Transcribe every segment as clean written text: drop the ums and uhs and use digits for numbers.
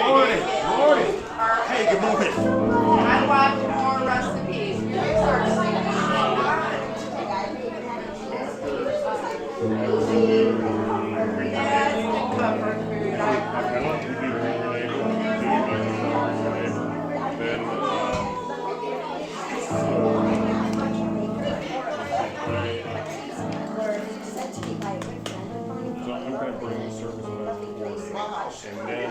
Morning. Morning. Hey, good morning. I watch more recipes. That's the comfort food. I want you to do your name. Then, so I'm going to bring the service back to the board. And then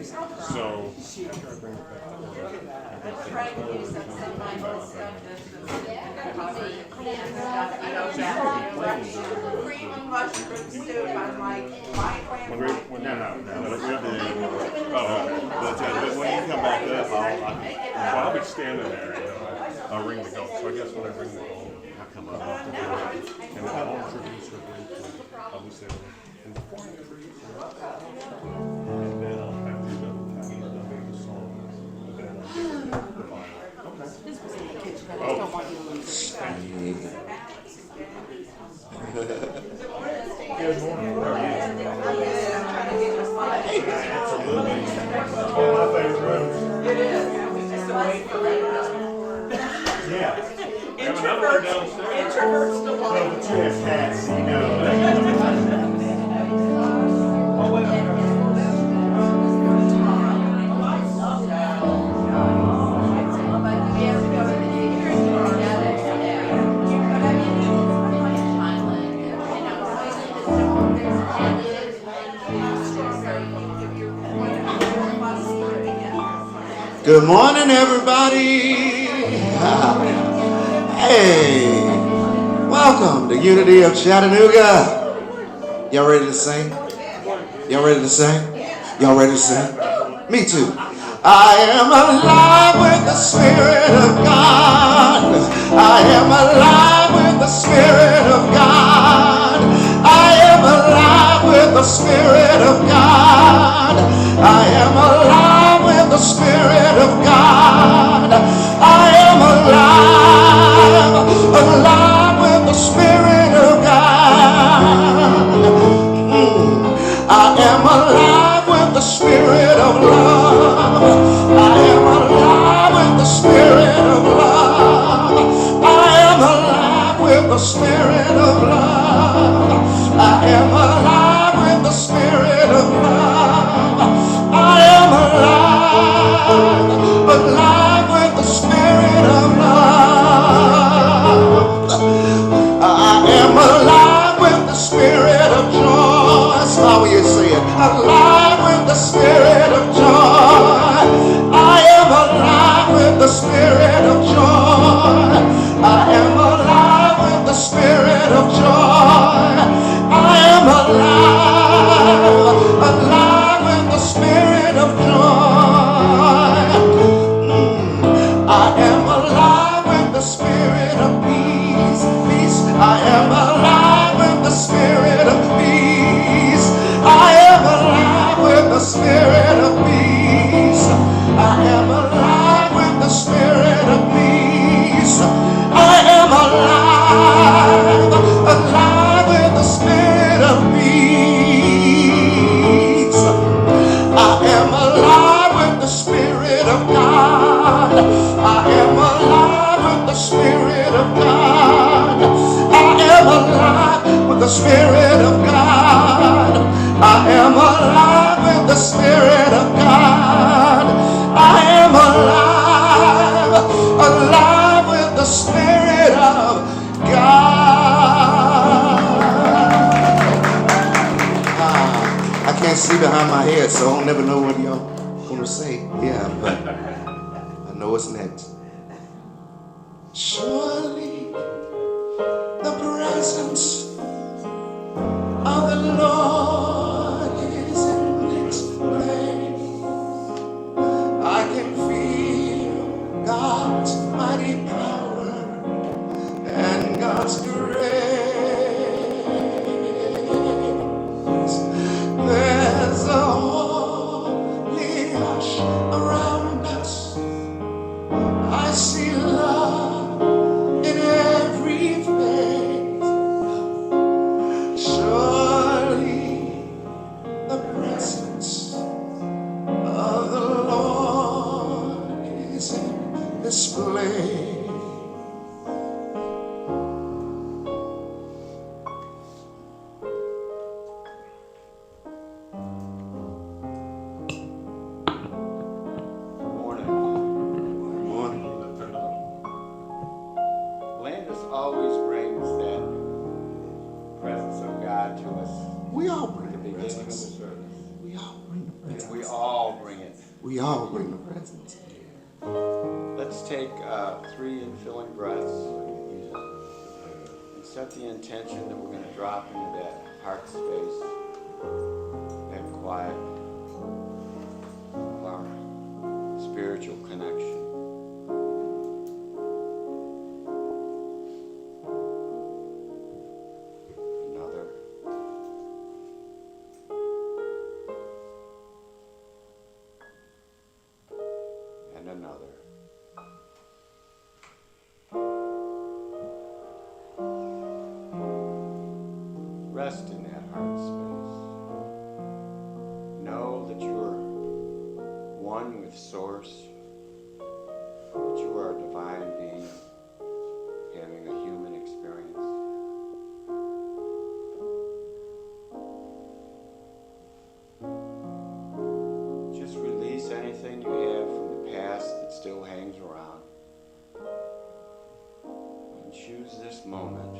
so after I bring it back to order, I'm trying to do some semi-mindful stuff. Cream and mushroom soup. I'm like, why do I have when you come back up, I'll be standing there. I'll ring the goal. So I guess when I ring the goal, I'll come up off the board, and then I'll introduce her briefly. I'll be sitting in the corner, and then I'll have you done the song, and then I'll give her the violin. Okay. This was in the kitchen. I Oh. don't want you to lose it. Good morning. How are you? Absolutely. One of my favorite rooms. It is. Just to wait for later. Yeah. Introverts to Well, one. but you have cats, you know. Good morning, everybody. Hey, welcome to Unity of Chattanooga. Y'all ready to sing? Y'all ready to sing? Y'all ready to sing? Me too. I am alive with the Spirit of God. I am alive with the Spirit of God. I am alive with the Spirit of God. I am alive with the Spirit of God. I am alive, alive with the Spirit of God. I am alive with the Spirit of love. I am alive with the Spirit of love. I am alive with the Spirit of love. I am alive with the Spirit of love. I am alive, alive with the Spirit of love. I am alive with the Spirit of joy. That's how you say it. Alive with the Spirit of joy. I am alive with the Spirit of joy. I am alive with the Spirit of joy. I am alive, alive with the Spirit of joy. I am alive with the Spirit of peace, peace. I am alive with the Spirit of peace. I am alive with the Spirit of peace. I am alive with the Spirit of peace. I am alive, alive with the Spirit of peace. I am alive with the Spirit of God. I am alive with the Spirit of God. I am alive with the Spirit of God. I am alive with the Spirit of God. I am alive, alive with the Spirit of God. I can't see behind my head, so I'll never know what y'all gonna say. Yeah, but I know it's next. Surely the presence of the Lord is in this place. I can feel God's mighty power and God's grace. There's a holy hush around us. I see love always brings that presence of God to us. We all bring At the the beginning of the presence. service. We all bring the And presence. we all bring it. We all bring the presence. Let's take 3 infilling breaths and set the intention that we're going to drop into that heart space, that quiet of our spiritual connection. Another. And another. Rest in that heart space. Know that you are one with Source, that you are a divine being having a human experience. Just release anything you have from the past that still hangs around. And choose this moment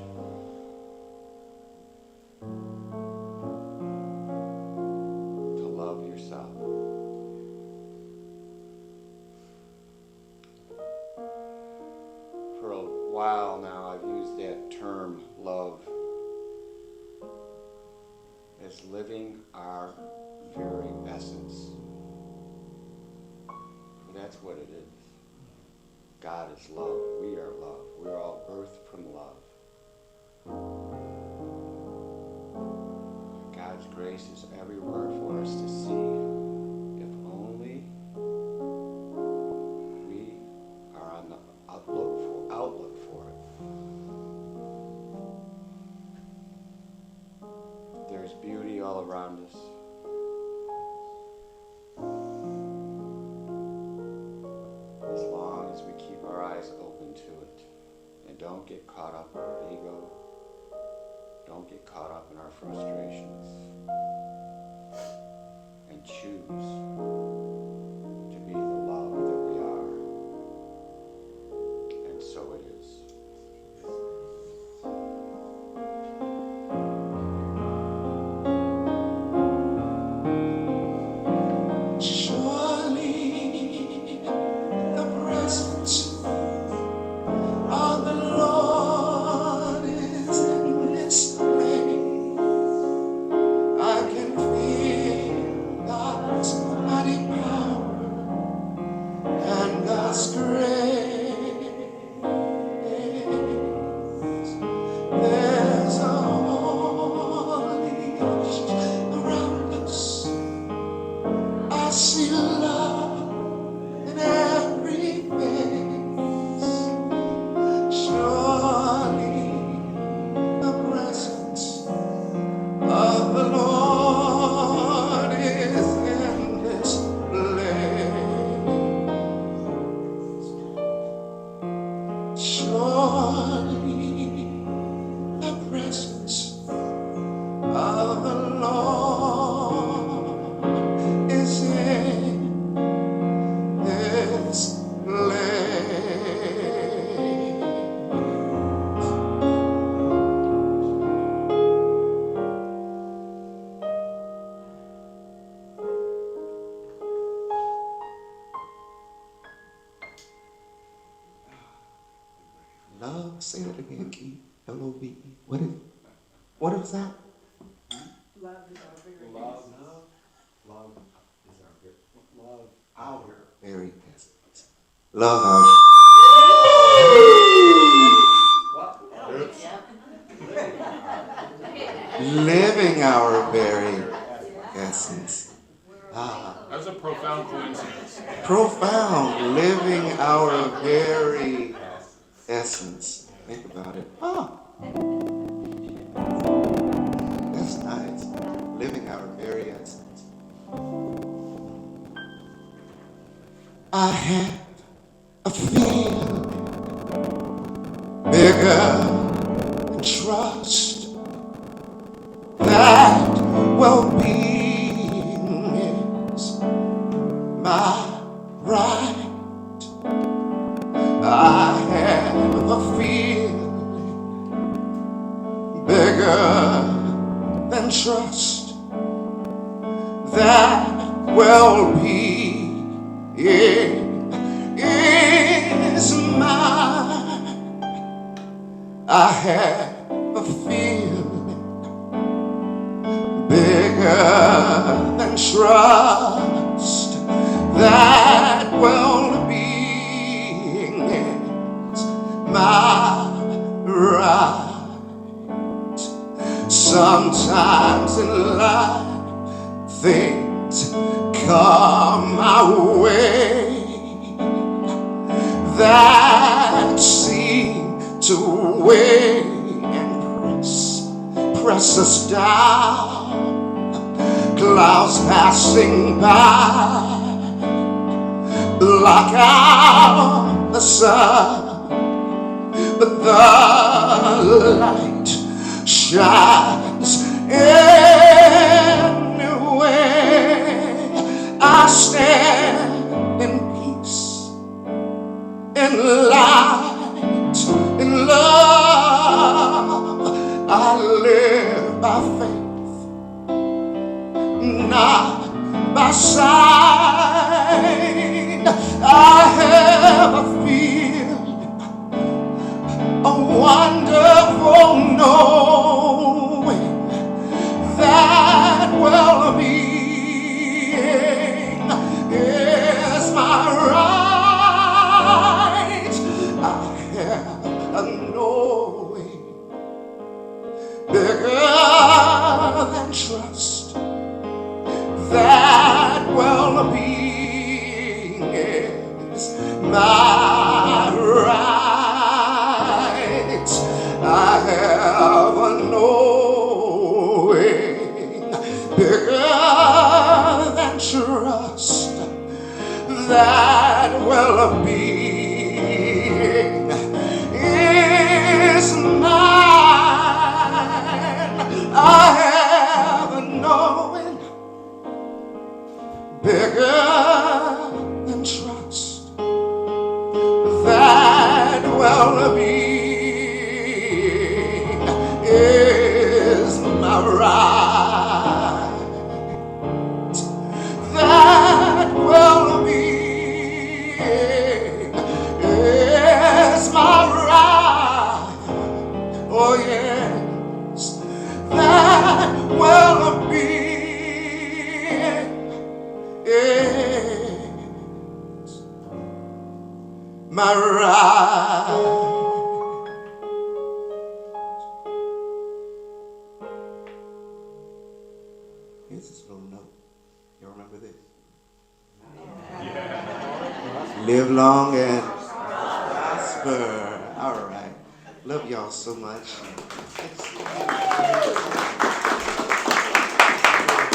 to love yourself. For a while now, I've used that term, love, as living our very essence. For that's what it is. God is love. We are love. We're all birthed from love. God's grace is everywhere for us to see, if only we are on the outlook for it. There's beauty all around us. As long as we keep our eyes open to it and don't get caught up in our ego, don't get caught up in our frustrations, and choose to be the love that we are. And so it is. Surely the presence of the Lord is in this place. I can feel God's mighty power and God's grace. There's a holy hush around us. I see love in every face. Surely the presence of the Lord is in this place. Surely the presence of the Lord is in this place. Love, say that again, Keith. L-O-V-E. What is that? Love is our very Our very essence. Love our living our very essence. That's a profound coincidence. Profound, living our very essence. Think about it. That's nice. Living our very essence. I have a feeling bigger than trust that well-being is my right. I have a feeling bigger than trust, that well-being is mine. I have a feeling bigger than trust, that well-being is my right. Sometimes in life things come my way that seem to weigh and press us down. Clouds passing by block out the sun, but the light shines anyway. I stand in peace, in light, in love. I live by faith, not by sight. I have a feeling, a wonderful knowing that well-being is my right. I have a knowing bigger than trust, that well-being is my right. I have a knowing bigger than trust, that well-being is mine. I have a knowing bigger than trust, that well-being is my right. That well-being is my right. Oh yes, that well-being is my right. Here's this little note. You remember this? Yeah. Live long and prosper. All right. Love y'all so much.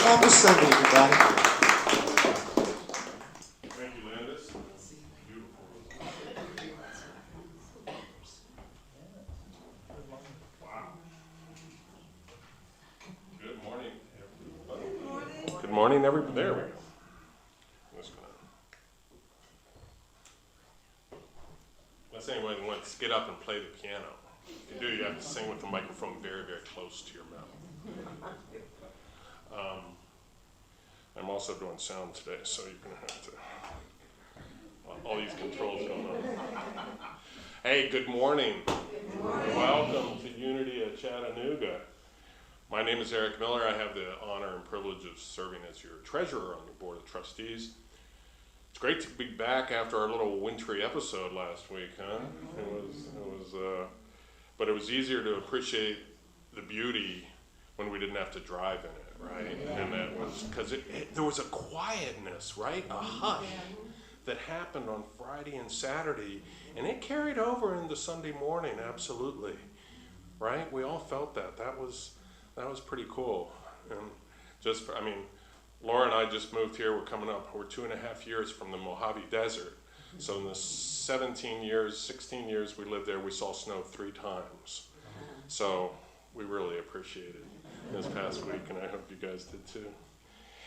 Happy Sunday, everybody. Thank you, Landis. Beautiful. Wow. Good morning, everybody. Good morning, everybody. There we go. Unless anyone wants to get up and play the piano. If you do, you have to sing with the microphone very, very close to your mouth. I'm also doing sound today, so you're going to have to, all these controls going on. Hey, good morning. Welcome to Unity at Chattanooga. My name is Eric Miller. I have the honor and privilege of serving as your treasurer on the Board of Trustees. It's great to be back after our little wintry episode last week, huh? But it was easier to appreciate the beauty when we didn't have to drive in it, right? And that was because there was a quietness, right? A hush that happened on Friday and Saturday, and it carried over into Sunday morning, absolutely, right? We all felt that. That was pretty cool. And Laura and I just moved here. We're 2.5 years from the Mojave Desert. So in the 16 years we lived there, we saw snow 3 times. So we really appreciated it this past week, and I hope you guys did too.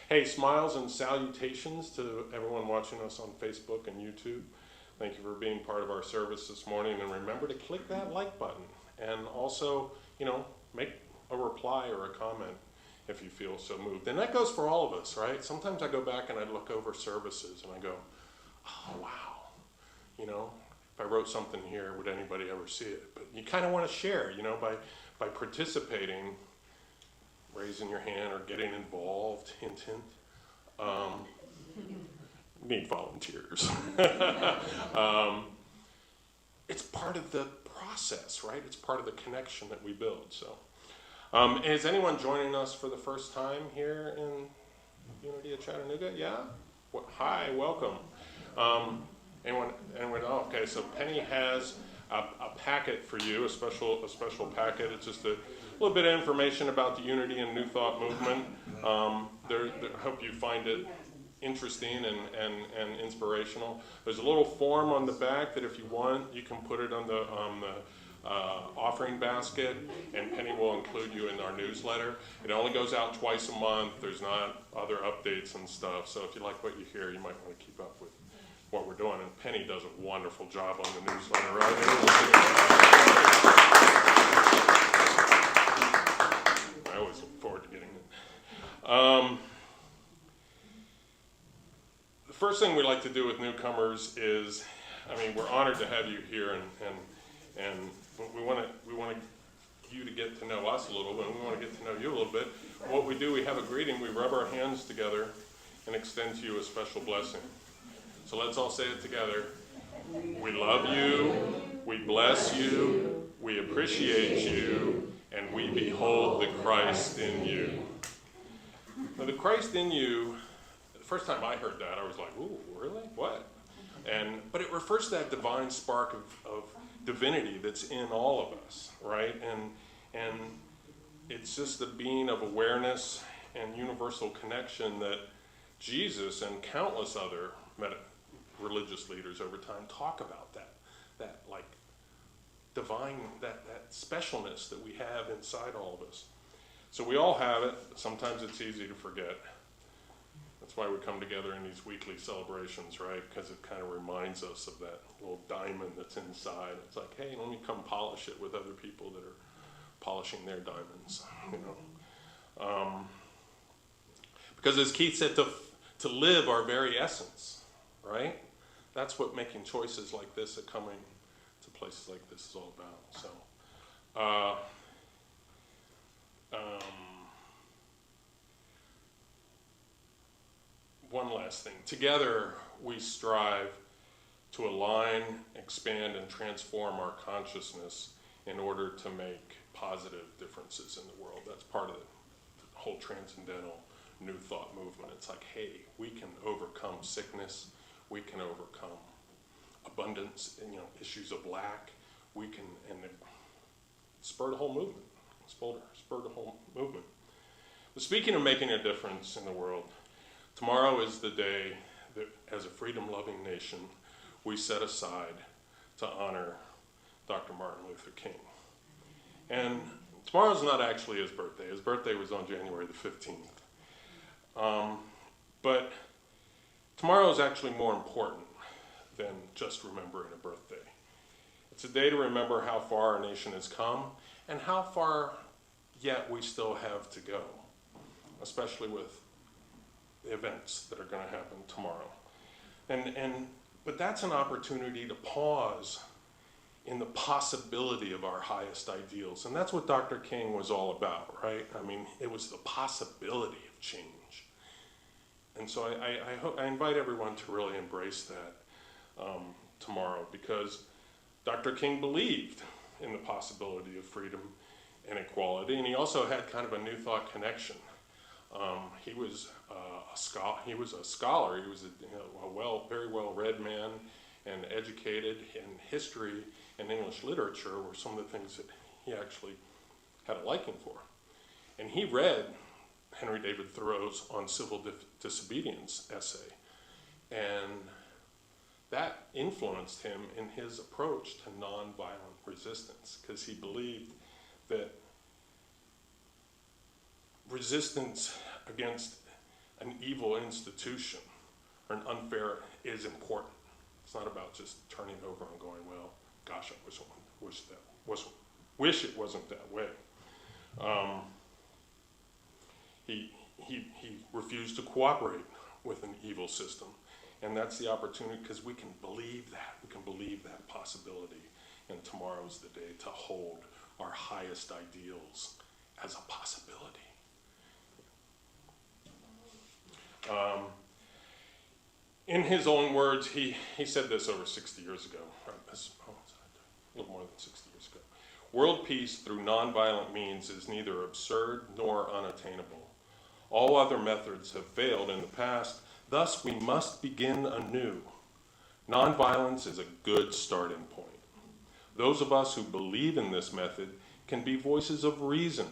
Hey, smiles and salutations to everyone watching us on Facebook and YouTube. Thank you for being part of our service this morning, and remember to click that like button. And also, a reply or a comment if you feel so moved. And that goes for all of us, right? Sometimes I go back and I look over services and I go, oh, wow. You know, if I wrote something here, would anybody ever see it? But you kind of want to share, you know, by participating, raising your hand or getting involved, hint, hint. Need volunteers. It's part of the process, right? It's part of the connection that we build. So, is anyone joining us for the first time here in Unity of Chattanooga? Yeah? Hi, welcome. Anyone? Oh, okay, so Penny has a packet for you, a special packet. It's just a little bit of information about the Unity and New Thought movement. I hope you find it interesting and inspirational. There's a little form on the back that if you want, you can put it on the offering basket, and Penny will include you in our newsletter. It only goes out twice a month. There's not other updates and stuff, so if you like what you hear, you might want to keep up with what we're doing. And Penny does a wonderful job on the newsletter, right? I always look forward to getting it. The first thing we like to do with newcomers is, I mean, we're honored to have you here, and we want you to get to know us a little bit, and we want to get to know you a little bit. What we do, we have a greeting, we rub our hands together and extend to you a special blessing. So let's all say it together. We love you, we bless you, we appreciate you, and we behold the Christ in you. Now, the Christ in you, the first time I heard that, I was like, ooh, really? What? But it refers to that divine spark of divinity that's in all of us, right? And it's just the being of awareness and universal connection that Jesus and countless other religious leaders over time talk about, that like divine, that specialness that we have inside all of us. So we all have it. Sometimes it's easy to forget. That's why we come together in these weekly celebrations, right? Because it kind of reminds us of that little diamond that's inside. It's like, hey, let me come polish it with other people that are polishing their diamonds, you know. Because as Keith said, to live our very essence, right? That's what making choices like this and coming to places like this is all about. So, one last thing. Together, we strive to align, expand, and transform our consciousness in order to make positive differences in the world. That's part of the whole transcendental New Thought movement. It's like, hey, we can overcome sickness. We can overcome abundance, you know, issues of lack. We can, and it spurred a whole movement. Spurred a whole movement. But speaking of making a difference in the world, tomorrow is the day that, as a freedom-loving nation, we set aside to honor Dr. Martin Luther King. And tomorrow's not actually his birthday. His birthday was on January the 15th. But tomorrow is actually more important than just remembering a birthday. It's a day to remember how far our nation has come and how far yet we still have to go, especially with the events that are going to happen tomorrow. But that's an opportunity to pause in the possibility of our highest ideals. And that's what Dr. King was all about, right? I mean, it was the possibility of change. And so I invite everyone to really embrace that tomorrow, because Dr. King believed in the possibility of freedom and equality, and he also had kind of a New Thought connection. He was a scholar. He was a very well-read man and educated in history and English literature were some of the things that he actually had a liking for. And he read Henry David Thoreau's On Civil Disobedience essay, and that influenced him in his approach to nonviolent resistance, because he believed that resistance against an evil institution or an unfair is important. It's not about just turning over and going, well, gosh, I wish it wasn't that way. He refused to cooperate with an evil system. And that's the opportunity, because we can believe that. We can believe that possibility. And tomorrow's the day to hold our highest ideals as a possibility. In his own words, he said this over 60 years ago, a little more than 60 years ago. World peace through nonviolent means is neither absurd nor unattainable. All other methods have failed in the past, thus we must begin anew. Nonviolence is a good starting point. Those of us who believe in this method can be voices of reason,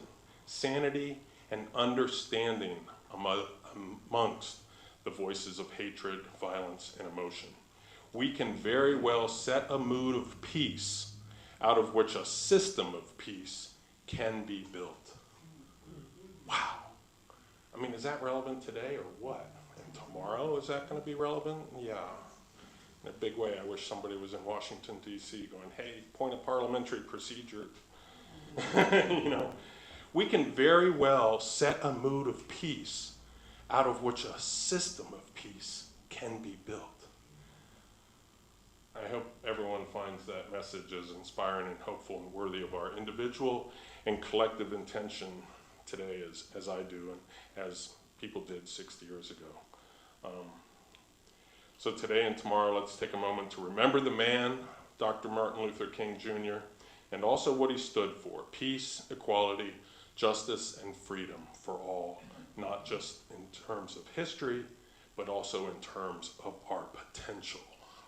sanity, and understanding amongst the voices of hatred, violence, and emotion. We can very well set a mood of peace out of which a system of peace can be built. Wow. I mean, is that relevant today or what? And tomorrow, is that going to be relevant? Yeah. In a big way, I wish somebody was in Washington, D.C. going, hey, point of parliamentary procedure. You know, we can very well set a mood of peace out of which a system of peace can be built. I hope everyone finds that message as inspiring and hopeful and worthy of our individual and collective intention today as I do and as people did 60 years ago. So today and tomorrow, let's take a moment to remember the man, Dr. Martin Luther King Jr., and also what he stood for: peace, equality, justice, and freedom for all, not just in terms of history, but also in terms of our potential,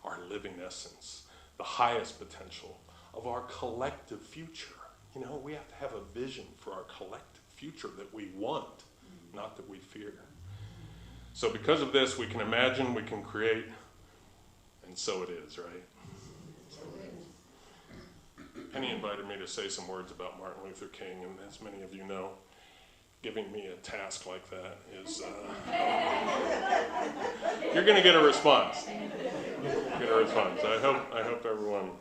our living essence, the highest potential of our collective future. You know, we have to have a vision for our collective future that we want, not that we fear. So because of this, we can imagine, we can create, and so it is, right? Penny invited me to say some words about Martin Luther King, and as many of you know, giving me a task like that is, you're going to get a response. Get a response. I hope everyone.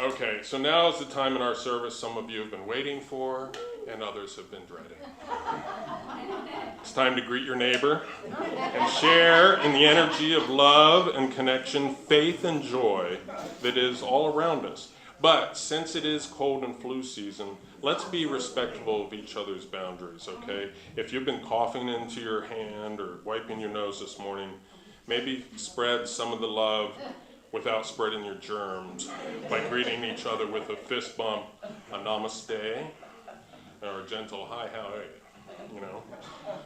Okay, so now is the time in our service some of you have been waiting for and others have been dreading. It's time to greet your neighbor and share in the energy of love and connection, faith and joy that is all around us. But since it is cold and flu season, let's be respectful of each other's boundaries, okay? If you've been coughing into your hand or wiping your nose this morning, maybe spread some of the love without spreading your germs by greeting each other with a fist bump, a namaste, or a gentle hi, how are you? You know.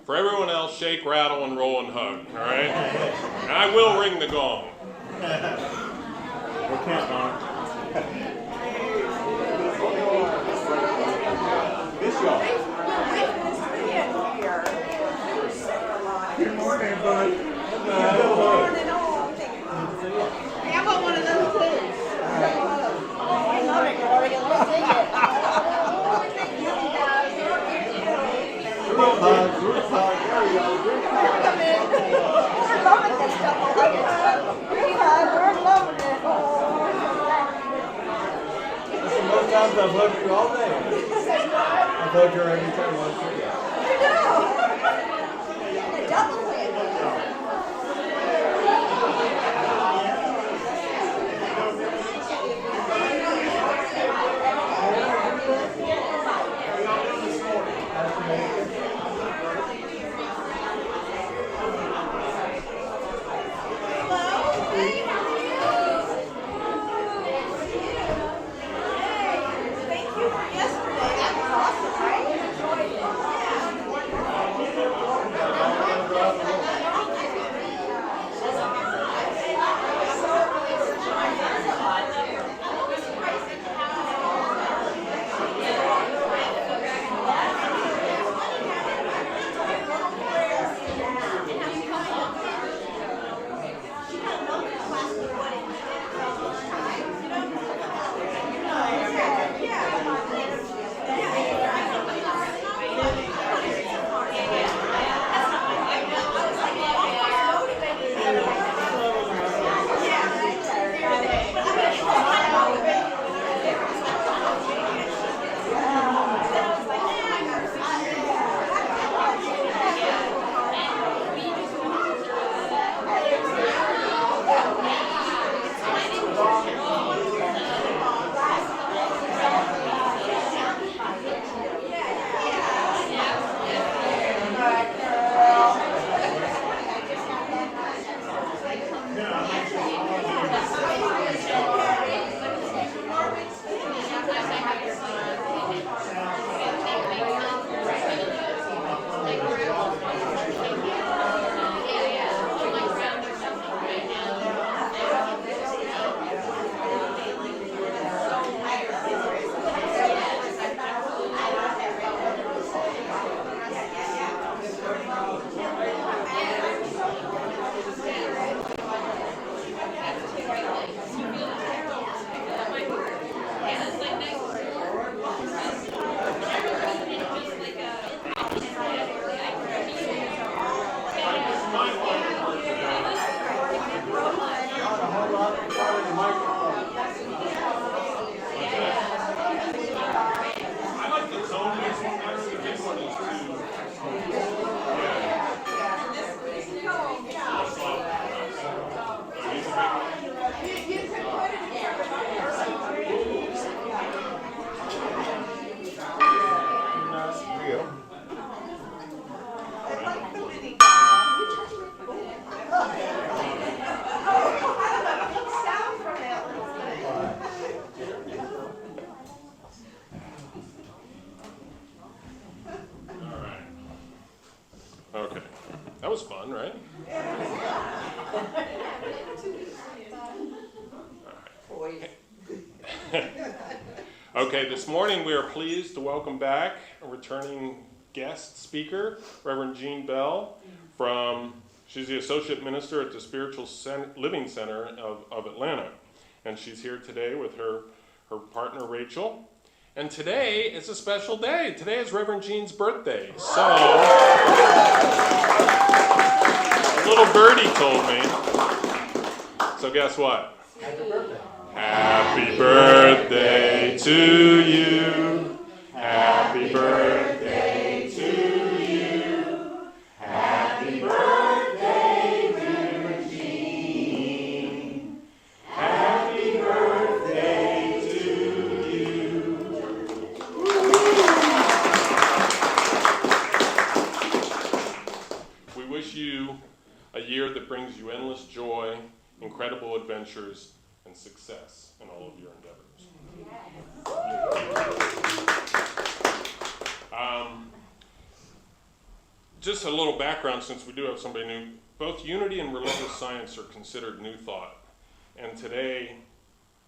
For everyone else, shake, rattle, and roll and hug, all right? And I will ring the gong. We can't, Don. Good morning, bud. Good morning. How about one of those too? I love it, Gloria. Let's sing it. Group hug, group hug. There we go. Group hug. Come in. We're loving this stuff. I love it. We're loving it. That's the most times I've hugged you all day. I've hugged her every time I see you. I know. A double hit. Thank you for yesterday. That was awesome, right? Okay, that was fun, right? Okay, this morning we are pleased to welcome back a returning guest speaker, Rev Jean Bell, she's the Associate Minister at the Spiritual Living Center of Atlanta. And she's here today with her partner, Rachel. And today is a special day. Today is Reverend Jean's birthday. So, a little birdie told me. So guess what? Happy birthday. Happy birthday to you. Happy birthday to you. Happy birthday, Reverend Jean. Happy birthday to you. We wish you a year that brings you endless joy, incredible adventures, and success in all of your endeavors. Just a little background, since we do have somebody new. Both unity and religious science are considered new thought. And today,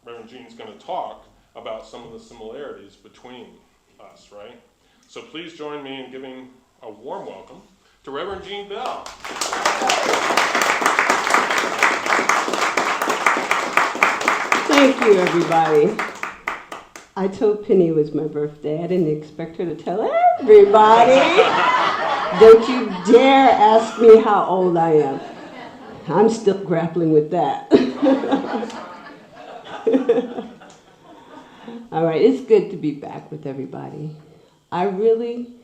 Reverend Jean's going to talk about some of the similarities between us, right? So please join me in giving a warm welcome to Reverend Jean Bell. Thank you, everybody. I told Penny it was my birthday. I didn't expect her to tell everybody. Don't you dare ask me how old I am. I'm still grappling with that. All right, it's good to be back with everybody. I really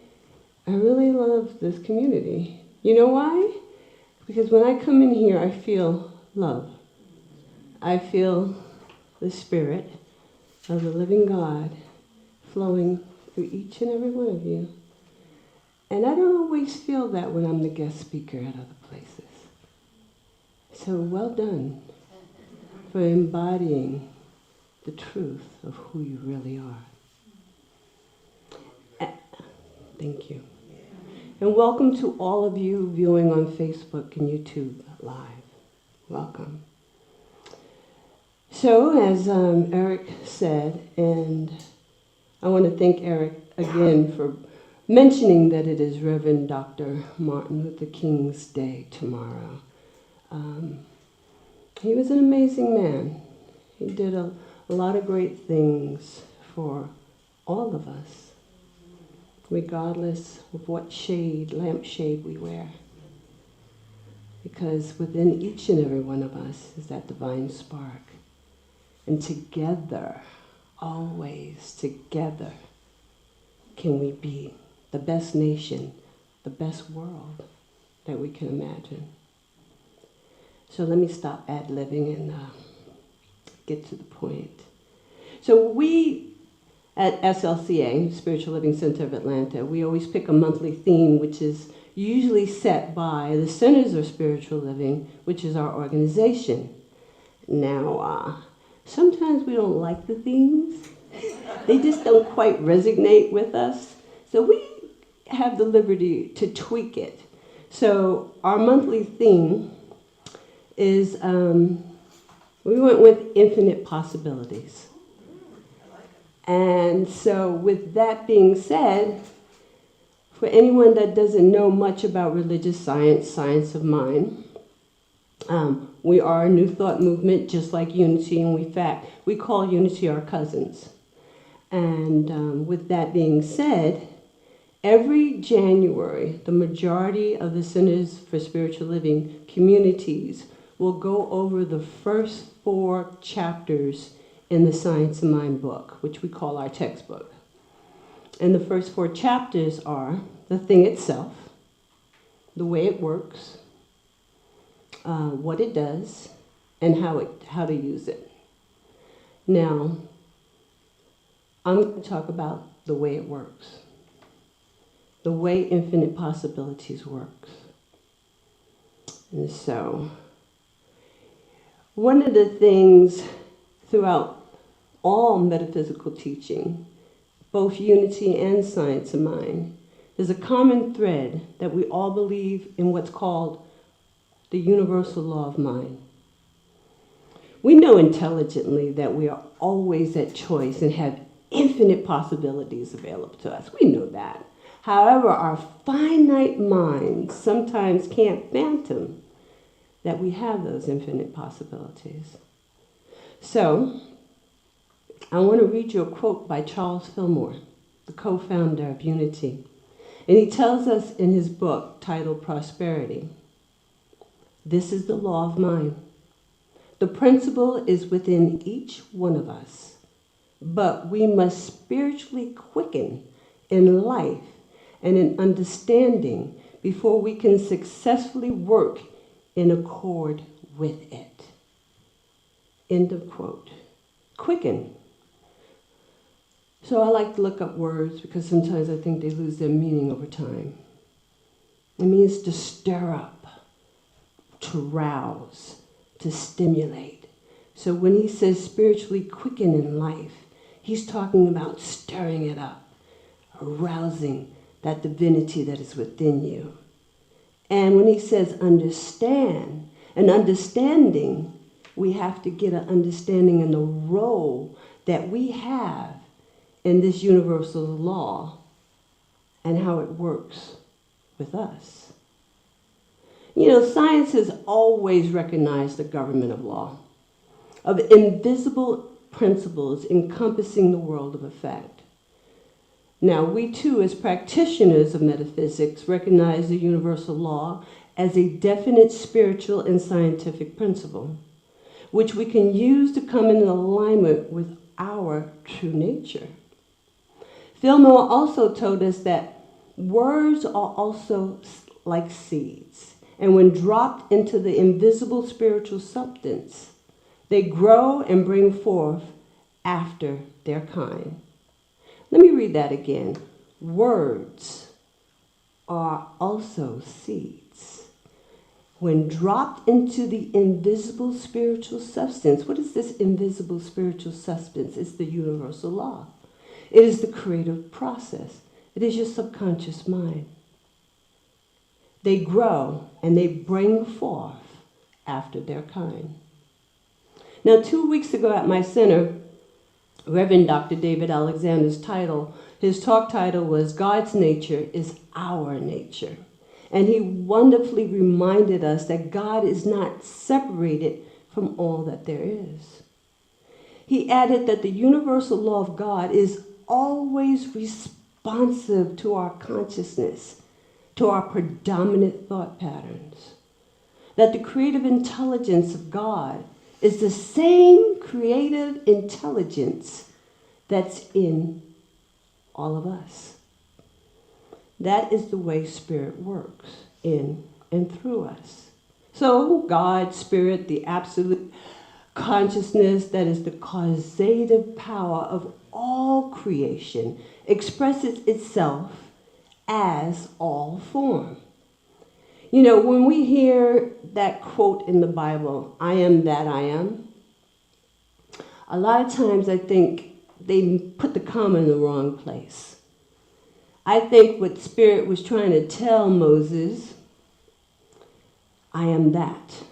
love this community. You know why? Because when I come in here, I feel love. I feel the Spirit of the living God flowing through each and every one of you. And I don't always feel that when I'm the guest speaker at other places. So well done for embodying the truth of who you really are. Thank you. And welcome to all of you viewing on Facebook and YouTube Live. Welcome. So, as Eric said, and I want to thank Eric again for mentioning that it is Reverend Dr. Martin Luther King's Day tomorrow. He was an amazing man. He did a lot of great things for all of us, regardless of what lampshade we wear. Because within each and every one of us is that divine spark. And together, always together, can we be the best nation, the best world that we can imagine. So let me stop ad-libbing and get to the point. So we at SLCA, Spiritual Living Center of Atlanta, we always pick a monthly theme, which is usually set by the Centers of Spiritual Living, which is our organization. Now, sometimes we don't like the themes. They just don't quite resonate with us. So we have the liberty to tweak it. So our monthly theme is, we went with infinite possibilities. And so with that being said, for anyone that doesn't know much about religious science, science of mind, we are a New Thought movement, just like Unity, and we call Unity our cousins. And with that being said, every January, the majority of the Centers for Spiritual Living communities will go over the first 4 chapters in the Science of Mind book, which we call our textbook. And the first 4 chapters are the thing itself, the way it works, what it does, and how to use it. Now, I'm going to talk about the way it works, the way infinite possibilities works. And so, one of the things throughout all metaphysical teaching, both unity and science of mind, there's a common thread that we all believe in what's called the universal law of mind. We know intelligently that we are always at choice and have infinite possibilities available to us. We know that. However, our finite minds sometimes can't fathom that we have those infinite possibilities. So, I want to read you a quote by Charles Fillmore, the co-founder of Unity. And he tells us in his book titled Prosperity, "This is the law of mind. The principle is within each one of us, but we must spiritually quicken in life and in understanding before we can successfully work in accord with it." End of quote. Quicken. So I like to look up words because sometimes I think they lose their meaning over time. It means to stir up, to rouse, to stimulate. So when he says spiritually quicken in life, he's talking about stirring it up, arousing that divinity that is within you. And when he says understand, an understanding, we have to get an understanding in the role that we have in this universal law and how it works with us. You know, science has always recognized the government of law, of invisible principles encompassing the world of effect. Now, we too, as practitioners of metaphysics, recognize the universal law as a definite spiritual and scientific principle, which we can use to come in alignment with our true nature. Fillmore also told us that words are also like seeds, and when dropped into the invisible spiritual substance, they grow and bring forth after their kind. Let me read that again. Words are also seeds. When dropped into the invisible spiritual substance, what is this invisible spiritual substance? It's the universal law. It is the creative process. It is your subconscious mind. They grow and they bring forth after their kind. Now, 2 weeks ago at my center, Reverend Dr. David Alexander's his talk title was God's Nature is Our Nature. And he wonderfully reminded us that God is not separated from all that there is. He added that the universal law of God is always responsive to our consciousness, to our predominant thought patterns. That the creative intelligence of God is the same creative intelligence that's in all of us. That is the way spirit works in and through us. So God, spirit, the absolute consciousness that is the causative power of all creation, expresses itself as all form. You know, when we hear that quote in the Bible, I am that I am, a lot of times I think they put the comma in the wrong place. I think what Spirit was trying to tell Moses, I am that.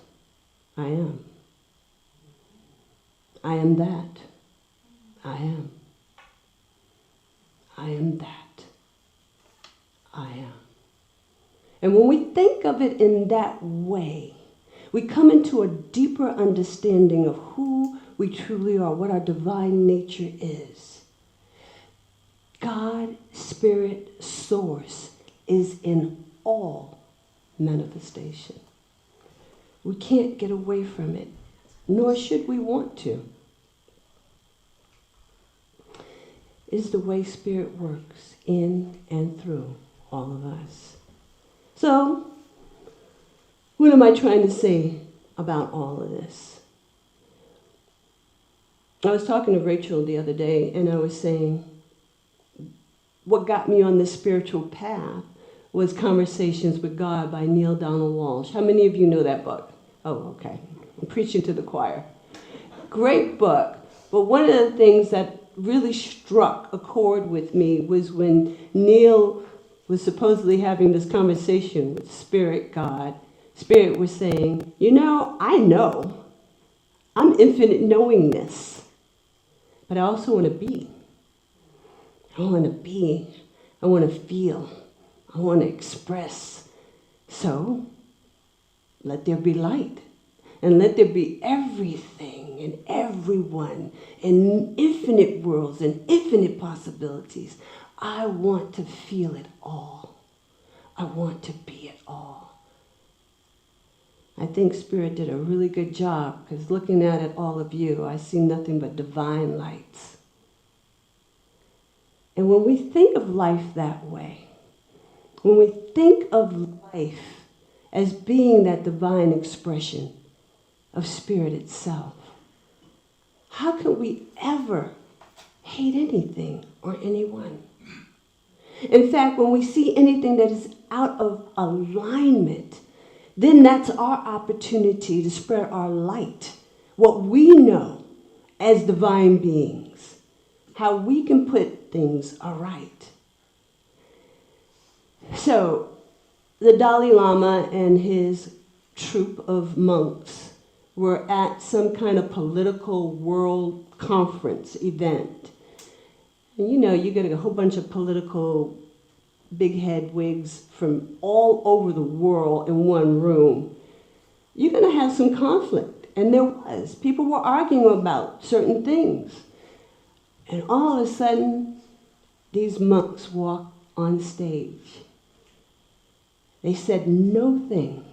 I am. I am that. I am. I am that. I am. And when we think of it in that way, we come into a deeper understanding of who we truly are, what our divine nature is. God, Spirit, Source is in all manifestation. We can't get away from it, nor should we want to. It's the way Spirit works in and through all of us. So, what am I trying to say about all of this? I was talking to Rachel the other day, and I was saying what got me on this spiritual path was Conversations with God by Neil Donald Walsh. How many of you know that book? Oh, okay. I'm preaching to the choir. Great book. But one of the things that really struck a chord with me was when Neil was supposedly having this conversation with Spirit God. Spirit was saying, I know. I'm infinite knowingness. But I also want to be. I want to be. I want to feel. I want to express. So, let there be light. And let there be everything and everyone in infinite worlds and infinite possibilities. I want to feel it all. I want to be it all. I think Spirit did a really good job, because looking at all of you, I see nothing but divine lights. And when we think of life that way, when we think of life as being that divine expression of Spirit itself, how can we ever hate anything or anyone? In fact, when we see anything that is out of alignment, then that's our opportunity to spread our light, what we know as divine beings, how we can put things aright. So, the Dalai Lama and his troop of monks were at some kind of political world conference event. And you get a whole bunch of political big head wigs from all over the world in one room. You're going to have some conflict. And there was. People were arguing about certain things. And all of a sudden, these monks walked on stage. They said no thing.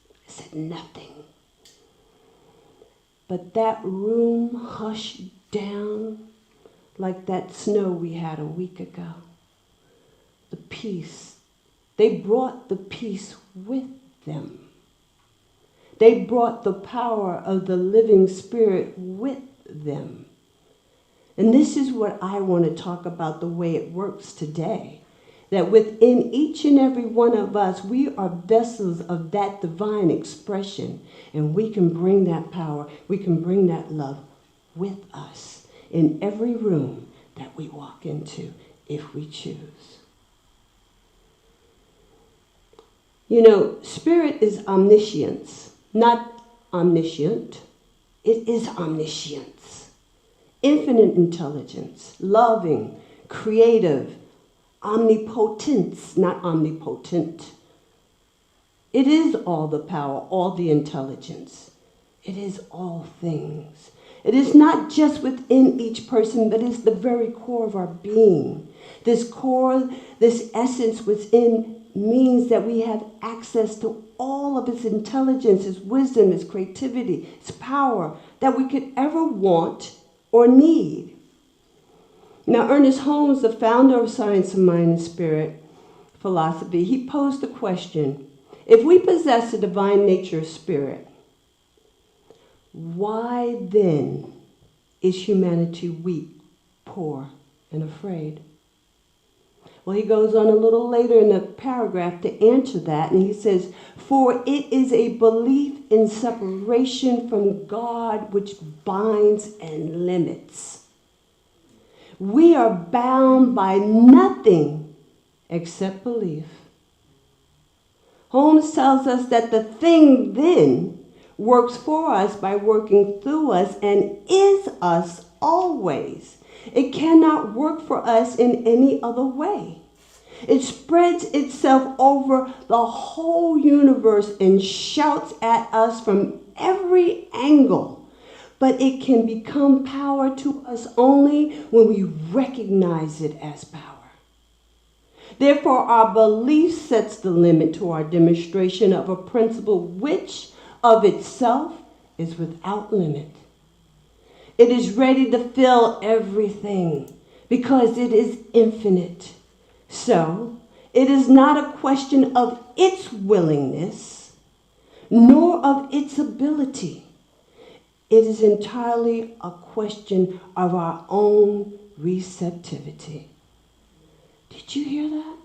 They said nothing. But that room hushed down like that snow we had a week ago. The peace. They brought the peace with them. They brought the power of the living Spirit with them. And this is what I want to talk about, the way it works today. That within each and every one of us, we are vessels of that divine expression. And we can bring that power, we can bring that love with us in every room that we walk into, if we choose. Spirit is omniscience, not omniscient. It is omniscience. Infinite intelligence, loving, creative, omnipotence, not omnipotent. It is all the power, all the intelligence. It is all things. It is not just within each person, but it's the very core of our being. This core, this essence within means that we have access to all of its intelligence, its wisdom, its creativity, its power that we could ever want or need. Now, Ernest Holmes, the founder of Science of Mind and Spirit philosophy, he posed the question, if we possess a divine nature of spirit, why then is humanity weak, poor, and afraid? Well, he goes on a little later in the paragraph to answer that, and he says, for it is a belief in separation from God which binds and limits. We are bound by nothing except belief. Holmes tells us that the thing then works for us by working through us and is us always. It cannot work for us in any other way. It spreads itself over the whole universe and shouts at us from every angle. But it can become power to us only when we recognize it as power. Therefore, our belief sets the limit to our demonstration of a principle which of itself is without limit. It is ready to fill everything because it is infinite. So, it is not a question of its willingness, nor of its ability. It is entirely a question of our own receptivity. Did you hear that?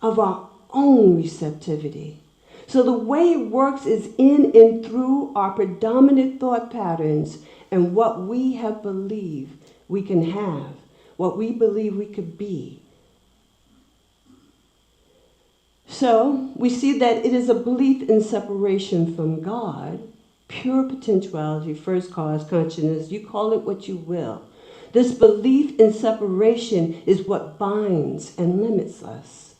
Of our own receptivity. So the way it works is in and through our predominant thought patterns and what we have believed we can have, what we believe we could be. So we see that it is a belief in separation from God, pure potentiality, first cause, consciousness, you call it what you will. This belief in separation is what binds and limits us.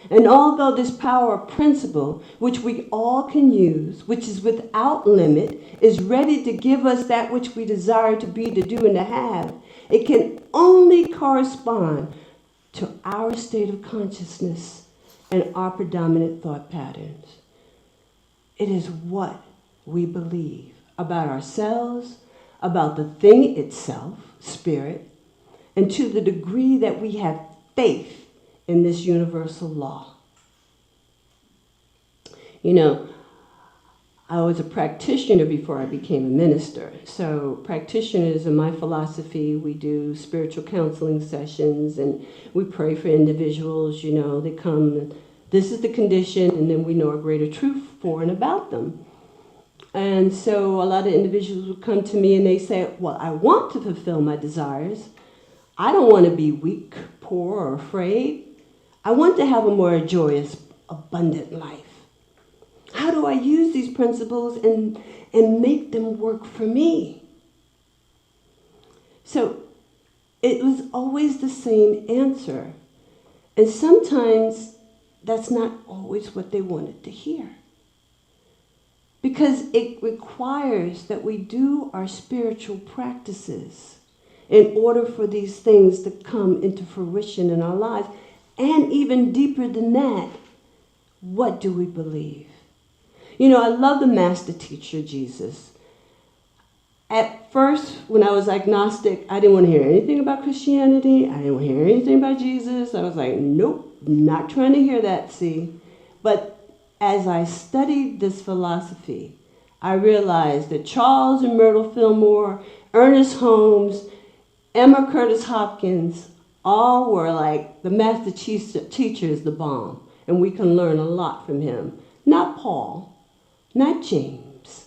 And although this power of principle, which we all can use, which is without limit, is ready to give us that which we desire to be, to do, and to have, it can only correspond to our state of consciousness and our predominant thought patterns. It is what we believe about ourselves, about the thing itself, spirit, and to the degree that we have faith in this universal law. You know, I was a practitioner before I became a minister. So practitioners, in my philosophy, we do spiritual counseling sessions and we pray for individuals, you know, they come, this is the condition, and then we know a greater truth for and about them. And so a lot of individuals would come to me and they say, well, I want to fulfill my desires. I don't want to be weak, poor, or afraid. I want to have a more joyous, abundant life. How do I use these principles and make them work for me? So it was always the same answer. And sometimes that's not always what they wanted to hear. Because it requires that we do our spiritual practices in order for these things to come into fruition in our lives. And even deeper than that, what do we believe? You know, I love the master teacher, Jesus. At first, when I was agnostic, I didn't want to hear anything about Christianity. I didn't want to hear anything about Jesus. I was like, nope, not trying to hear that, see. But as I studied this philosophy, I realized that Charles and Myrtle Fillmore, Ernest Holmes, Emma Curtis Hopkins, all were like the master teacher is the bomb. And we can learn a lot from him. Not Paul, not James,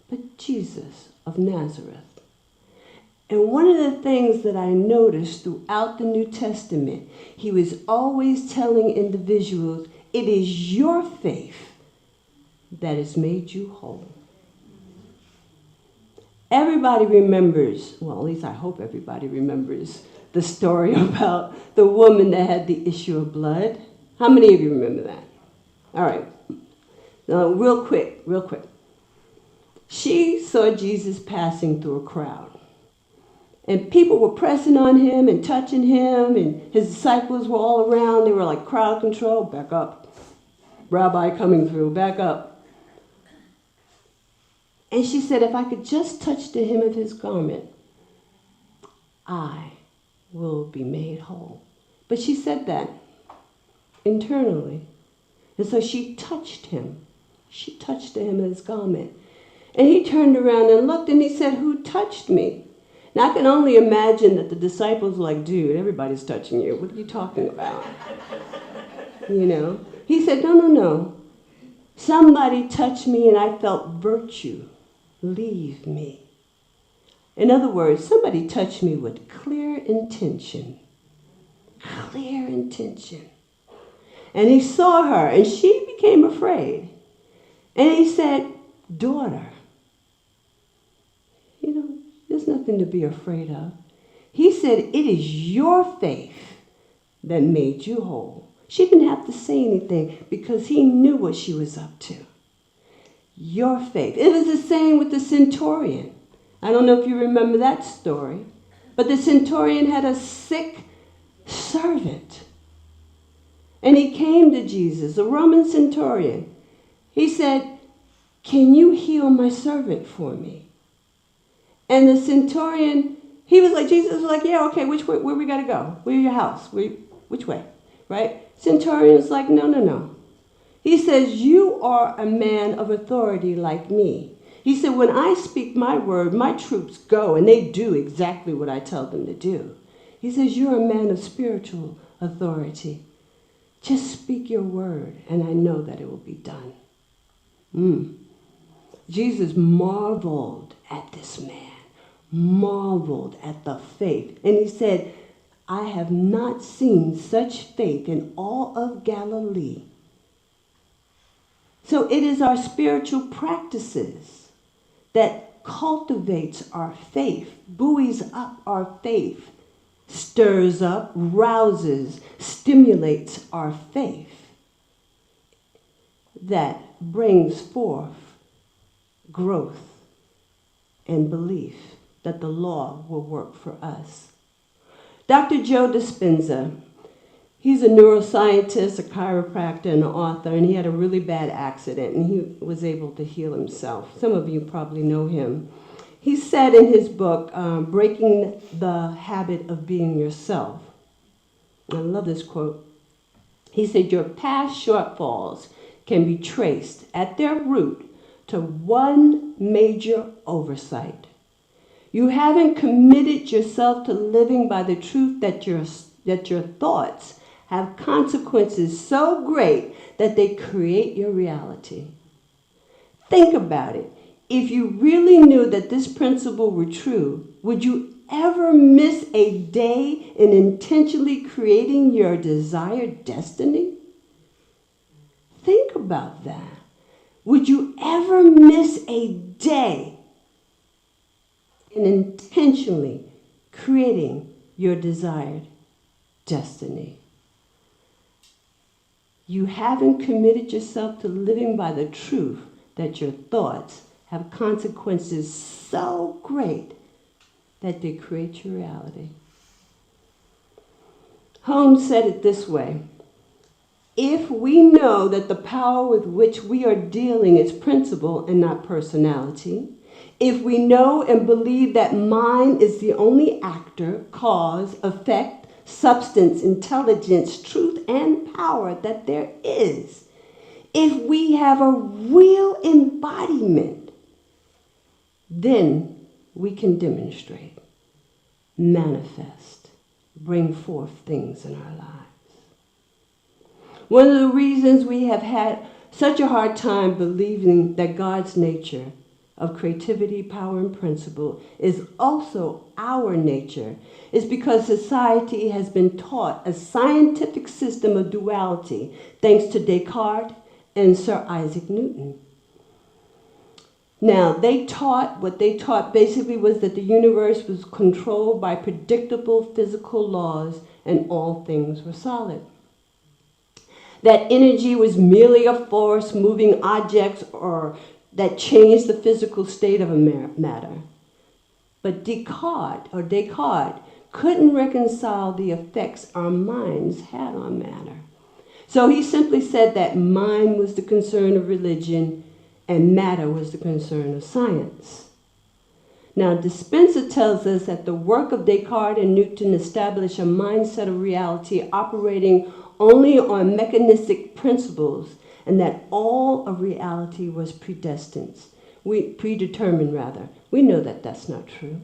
but Jesus of Nazareth. And one of the things that I noticed throughout the New Testament, he was always telling individuals, it is your faith that has made you whole. Everybody remembers, well, at least I hope everybody remembers the story about the woman that had the issue of blood. How many of you remember that? All right. Now, real quick. She saw Jesus passing through a crowd. And people were pressing on him and touching him, and his disciples were all around. They were like crowd control. Back up. Rabbi coming through. Back up. And she said, if I could just touch the hem of his garment, I will be made whole. But she said that internally. And so she touched him. She touched the hem of his garment. And he turned around and looked and he said, who touched me? Now I can only imagine that the disciples were like, dude, everybody's touching you. What are you talking about? You know? He said, no. Somebody touched me and I felt virtue leave me. In other words, somebody touched me with clear intention. Clear intention. And he saw her and she became afraid. And he said, daughter, you know, there's nothing to be afraid of. He said, it is your faith that made you whole. She didn't have to say anything because he knew what she was up to. Your faith. It was the same with the centurion. I don't know if you remember that story, but the centurion had a sick servant. And he came to Jesus, a Roman centurion. He said, can you heal my servant for me? And the centurion, he was like, Jesus was like, yeah, okay, which way, where we got to go? Where's your house? Which way? Right? Centurion was like, no. He says, you are a man of authority like me. He said, when I speak my word, my troops go, and they do exactly what I tell them to do. He says, you're a man of spiritual authority. Just speak your word, and I know that it will be done. Jesus marveled at this man, marveled at the faith. And he said, I have not seen such faith in all of Galilee. So it is our spiritual practices that cultivates our faith, buoys up our faith, stirs up, rouses, stimulates our faith, that brings forth growth and belief that the law will work for us. Dr. Joe Dispenza, he's a neuroscientist, a chiropractor, and an author, and he had a really bad accident, and he was able to heal himself. Some of you probably know him. He said in his book, Breaking the Habit of Being Yourself, I love this quote. He said, your past shortfalls can be traced at their root to one major oversight. You haven't committed yourself to living by the truth that your thoughts have consequences so great that they create your reality. Think about it. If you really knew that this principle were true, would you ever miss a day in intentionally creating your desired destiny? Think about that. Would you ever miss a day in intentionally creating your desired destiny? You haven't committed yourself to living by the truth that your thoughts have consequences so great that they create your reality. Holmes said it this way: if we know that the power with which we are dealing is principle and not personality, if we know and believe that mind is the only actor, cause, effect, substance, intelligence, truth, and power that there is, if we have a real embodiment, then we can demonstrate, manifest, bring forth things in our lives. One of the reasons we have had such a hard time believing that God's nature of creativity, power, and principle is also our nature is because society has been taught a scientific system of duality thanks to Descartes and Sir Isaac Newton. Now, what they taught basically was that the universe was controlled by predictable physical laws and all things were solid. That energy was merely a force moving objects or that changed the physical state of a matter. But Descartes couldn't reconcile the effects our minds had on matter. So he simply said that mind was the concern of religion and matter was the concern of science. Now, Dispenza tells us that the work of Descartes and Newton established a mindset of reality operating only on mechanistic principles, and that all of reality was predetermined. We know that that's not true.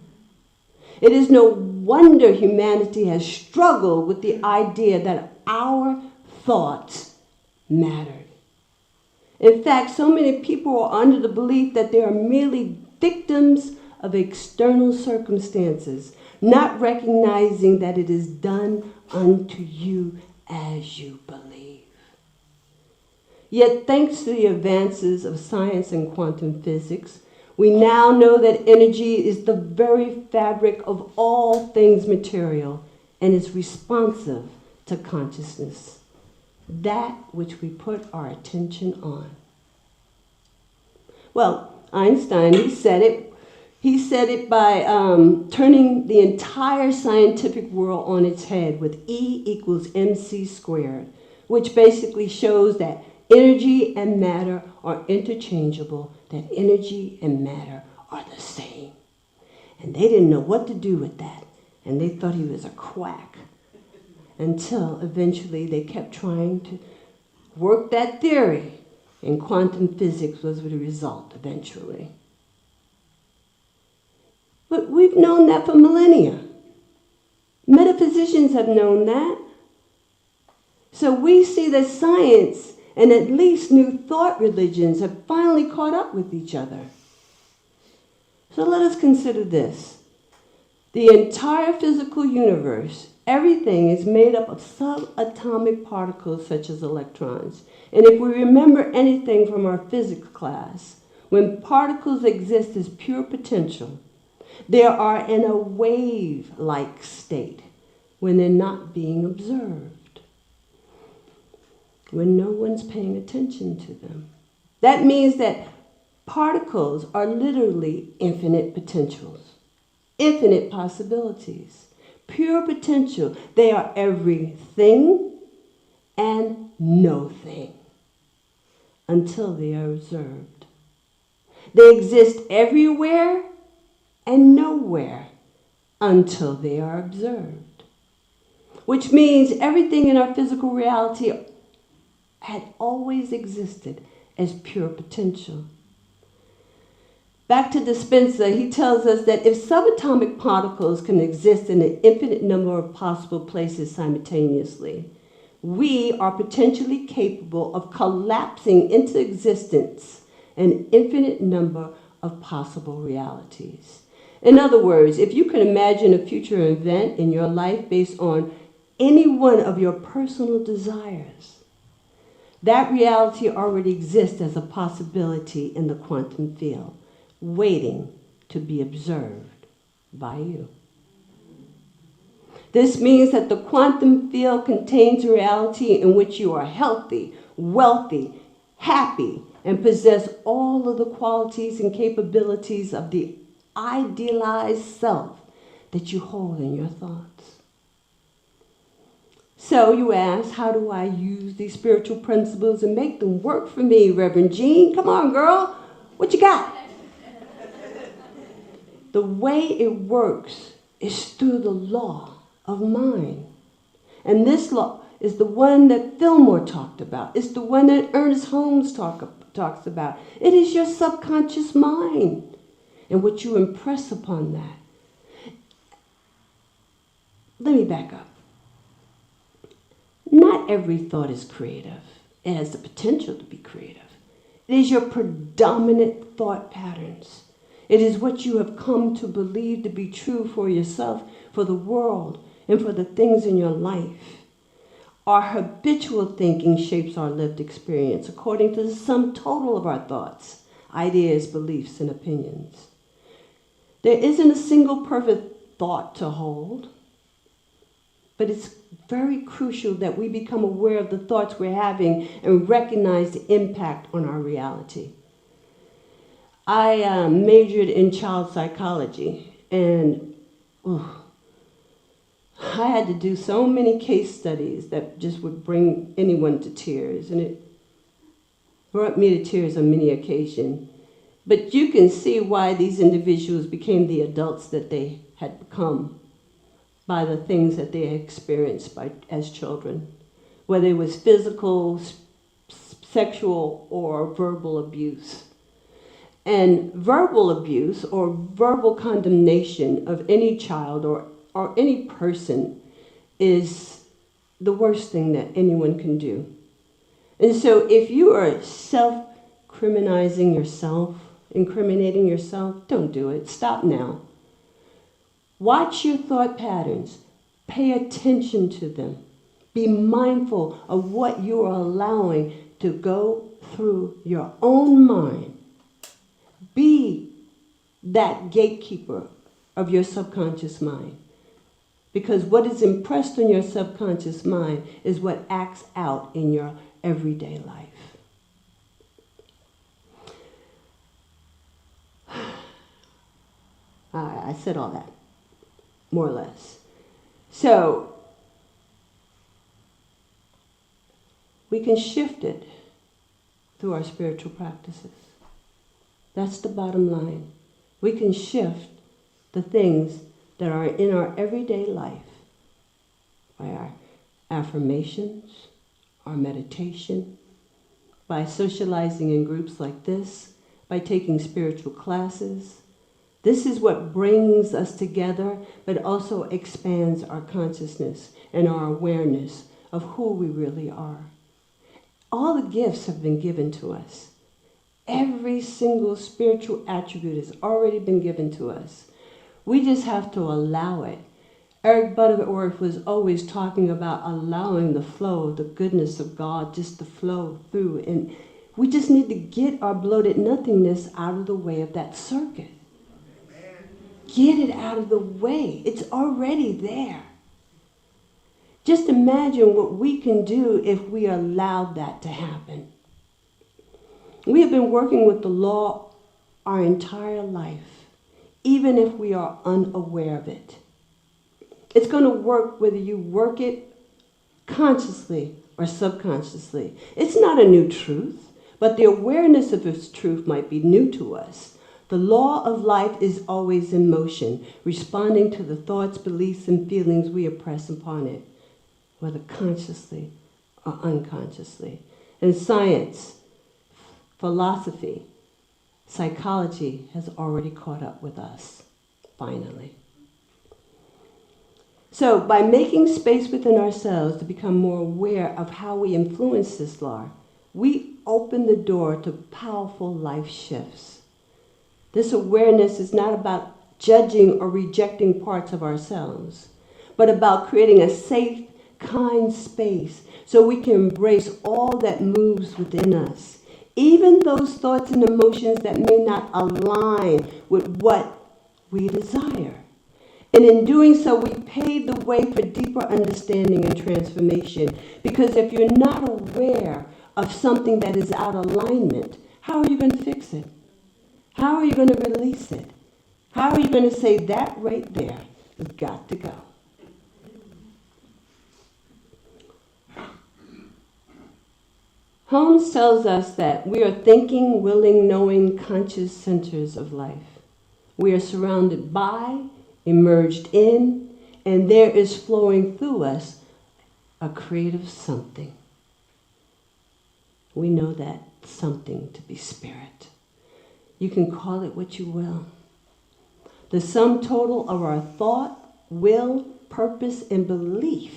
It is no wonder humanity has struggled with the idea that our thoughts mattered. In fact, so many people are under the belief that they are merely victims of external circumstances, not recognizing that it is done unto you as you believe. Yet, thanks to the advances of science and quantum physics, we now know that energy is the very fabric of all things material and is responsive to consciousness, that which we put our attention on. Well, Einstein, he said it by turning the entire scientific world on its head with E equals mc squared, which basically shows that energy and matter are interchangeable, that energy and matter are the same. And they didn't know what to do with that, and they thought he was a quack, until eventually they kept trying to work that theory, and quantum physics was the result eventually. But we've known that for millennia. Metaphysicians have known that. So we see that science and at least new thought religions have finally caught up with each other. So let us consider this. The entire physical universe, everything is made up of subatomic particles such as electrons. And if we remember anything from our physics class, when particles exist as pure potential, they are in a wave-like state when they're not being observed, when no one's paying attention to them. That means that particles are literally infinite potentials, infinite possibilities, pure potential. They are everything and no thing until they are observed. They exist everywhere and nowhere until they are observed. Which means everything in our physical reality had always existed as pure potential. Back to Dispenser, he tells us that if subatomic particles can exist in an infinite number of possible places simultaneously, we are potentially capable of collapsing into existence an infinite number of possible realities. In other words, if you can imagine a future event in your life based on any one of your personal desires, that reality already exists as a possibility in the quantum field, waiting to be observed by you. This means that the quantum field contains a reality in which you are healthy, wealthy, happy, and possess all of the qualities and capabilities of the idealized self that you hold in your thoughts. So you ask, how do I use these spiritual principles and make them work for me, Rev Jean? Come on, girl. What you got? The way it works is through the law of mind. And this law is the one that Fillmore talked about. It's the one that Ernest Holmes talks about. It is your subconscious mind and what you impress upon that. Let me back up. Not every thought is creative. It has the potential to be creative. It is your predominant thought patterns. It is what you have come to believe to be true for yourself, for the world, and for the things in your life. Our habitual thinking shapes our lived experience according to the sum total of our thoughts, ideas, beliefs, and opinions. There isn't a single perfect thought to hold, but it's very crucial that we become aware of the thoughts we're having and recognize the impact on our reality. I majored in child psychology, and I had to do so many case studies that just would bring anyone to tears, and it brought me to tears on many occasions. But you can see why these individuals became the adults that they had become by the things that they experienced as children, whether it was physical, sexual, or verbal abuse. And verbal abuse or verbal condemnation of any child or any person is the worst thing that anyone can do. And so if you are self-criminalizing yourself, incriminating yourself, don't do it. Stop now. Watch your thought patterns. Pay attention to them. Be mindful of what you are allowing to go through your own mind. Be that gatekeeper of your subconscious mind. Because what is impressed on your subconscious mind is what acts out in your everyday life. I said all that, more or less. So, we can shift it through our spiritual practices. That's the bottom line. We can shift the things that are in our everyday life by our affirmations, our meditation, by socializing in groups like this, by taking spiritual classes, This is what brings us together, but also expands our consciousness and our awareness of who we really are. All the gifts have been given to us. Every single spiritual attribute has already been given to us. We just have to allow it. Eric Butterworth was always talking about allowing the flow, the goodness of God just to flow through. And we just need to get our bloated nothingness out of the way of that circuit. Get it out of the way. It's already there. Just imagine what we can do if we allowed that to happen. We have been working with the law our entire life, even if we are unaware of it. It's going to work whether you work it consciously or subconsciously. It's not a new truth, but the awareness of its truth might be new to us. The law of life is always in motion, responding to the thoughts, beliefs, and feelings we impress upon it, whether consciously or unconsciously. And science, philosophy, psychology has already caught up with us, finally. So by making space within ourselves to become more aware of how we influence this law, we open the door to powerful life shifts. This awareness is not about judging or rejecting parts of ourselves, but about creating a safe, kind space so we can embrace all that moves within us, even those thoughts and emotions that may not align with what we desire. And in doing so, we pave the way for deeper understanding and transformation. Because if you're not aware of something that is out of alignment, how are you going to fix it? How are you going to release it? How are you going to say that right there has got to go? Holmes tells us that we are thinking, willing, knowing, conscious centers of life. We are surrounded by, emerged in, and there is flowing through us a creative something. We know that something to be spirit. You can call it what you will. The sum total of our thought, will, purpose, and belief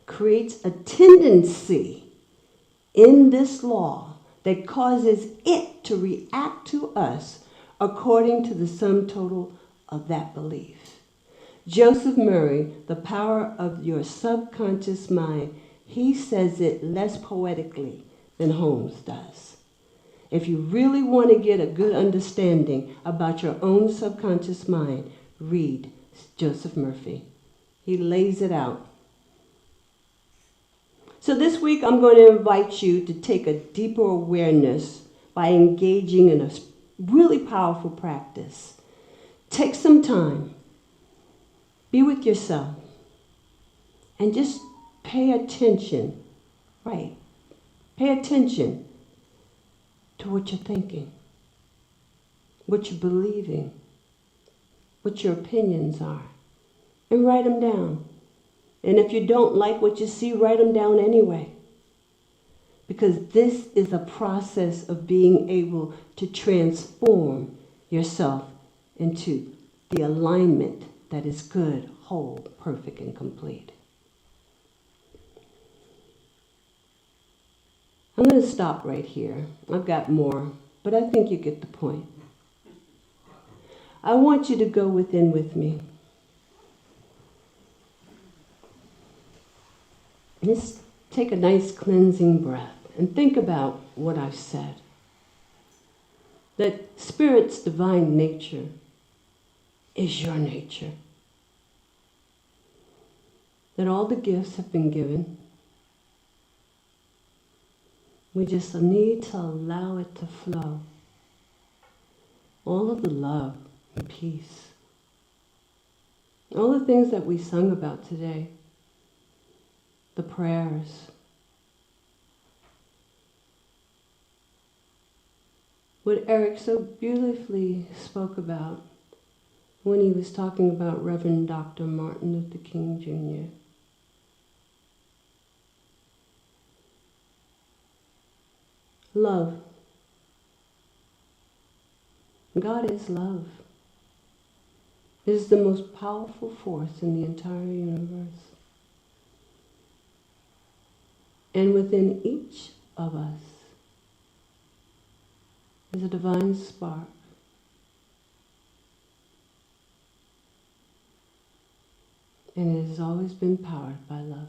creates a tendency in this law that causes it to react to us according to the sum total of that belief. Joseph Murray, The Power of Your Subconscious Mind, he says it less poetically than Holmes does. If you really want to get a good understanding about your own subconscious mind, read Joseph Murphy. He lays it out. So this week I'm going to invite you to take a deeper awareness by engaging in a really powerful practice. Take some time, be with yourself, and just pay attention, right? Pay attention to what you're thinking, what you're believing, what your opinions are, and write them down. And if you don't like what you see, write them down anyway. Because this is a process of being able to transform yourself into the alignment that is good, whole, perfect, and complete. I'm going to stop right here. I've got more, but I think you get the point. I want you to go within with me. Just take a nice cleansing breath and think about what I've said. That Spirit's divine nature is your nature. That all the gifts have been given. We just need to allow it to flow. All of the love and peace. All the things that we sung about today. The prayers. What Eric so beautifully spoke about when he was talking about Reverend Dr. Martin Luther King Jr. Love. God is love. It is the most powerful force in the entire universe. And within each of us is a divine spark. And it has always been powered by love.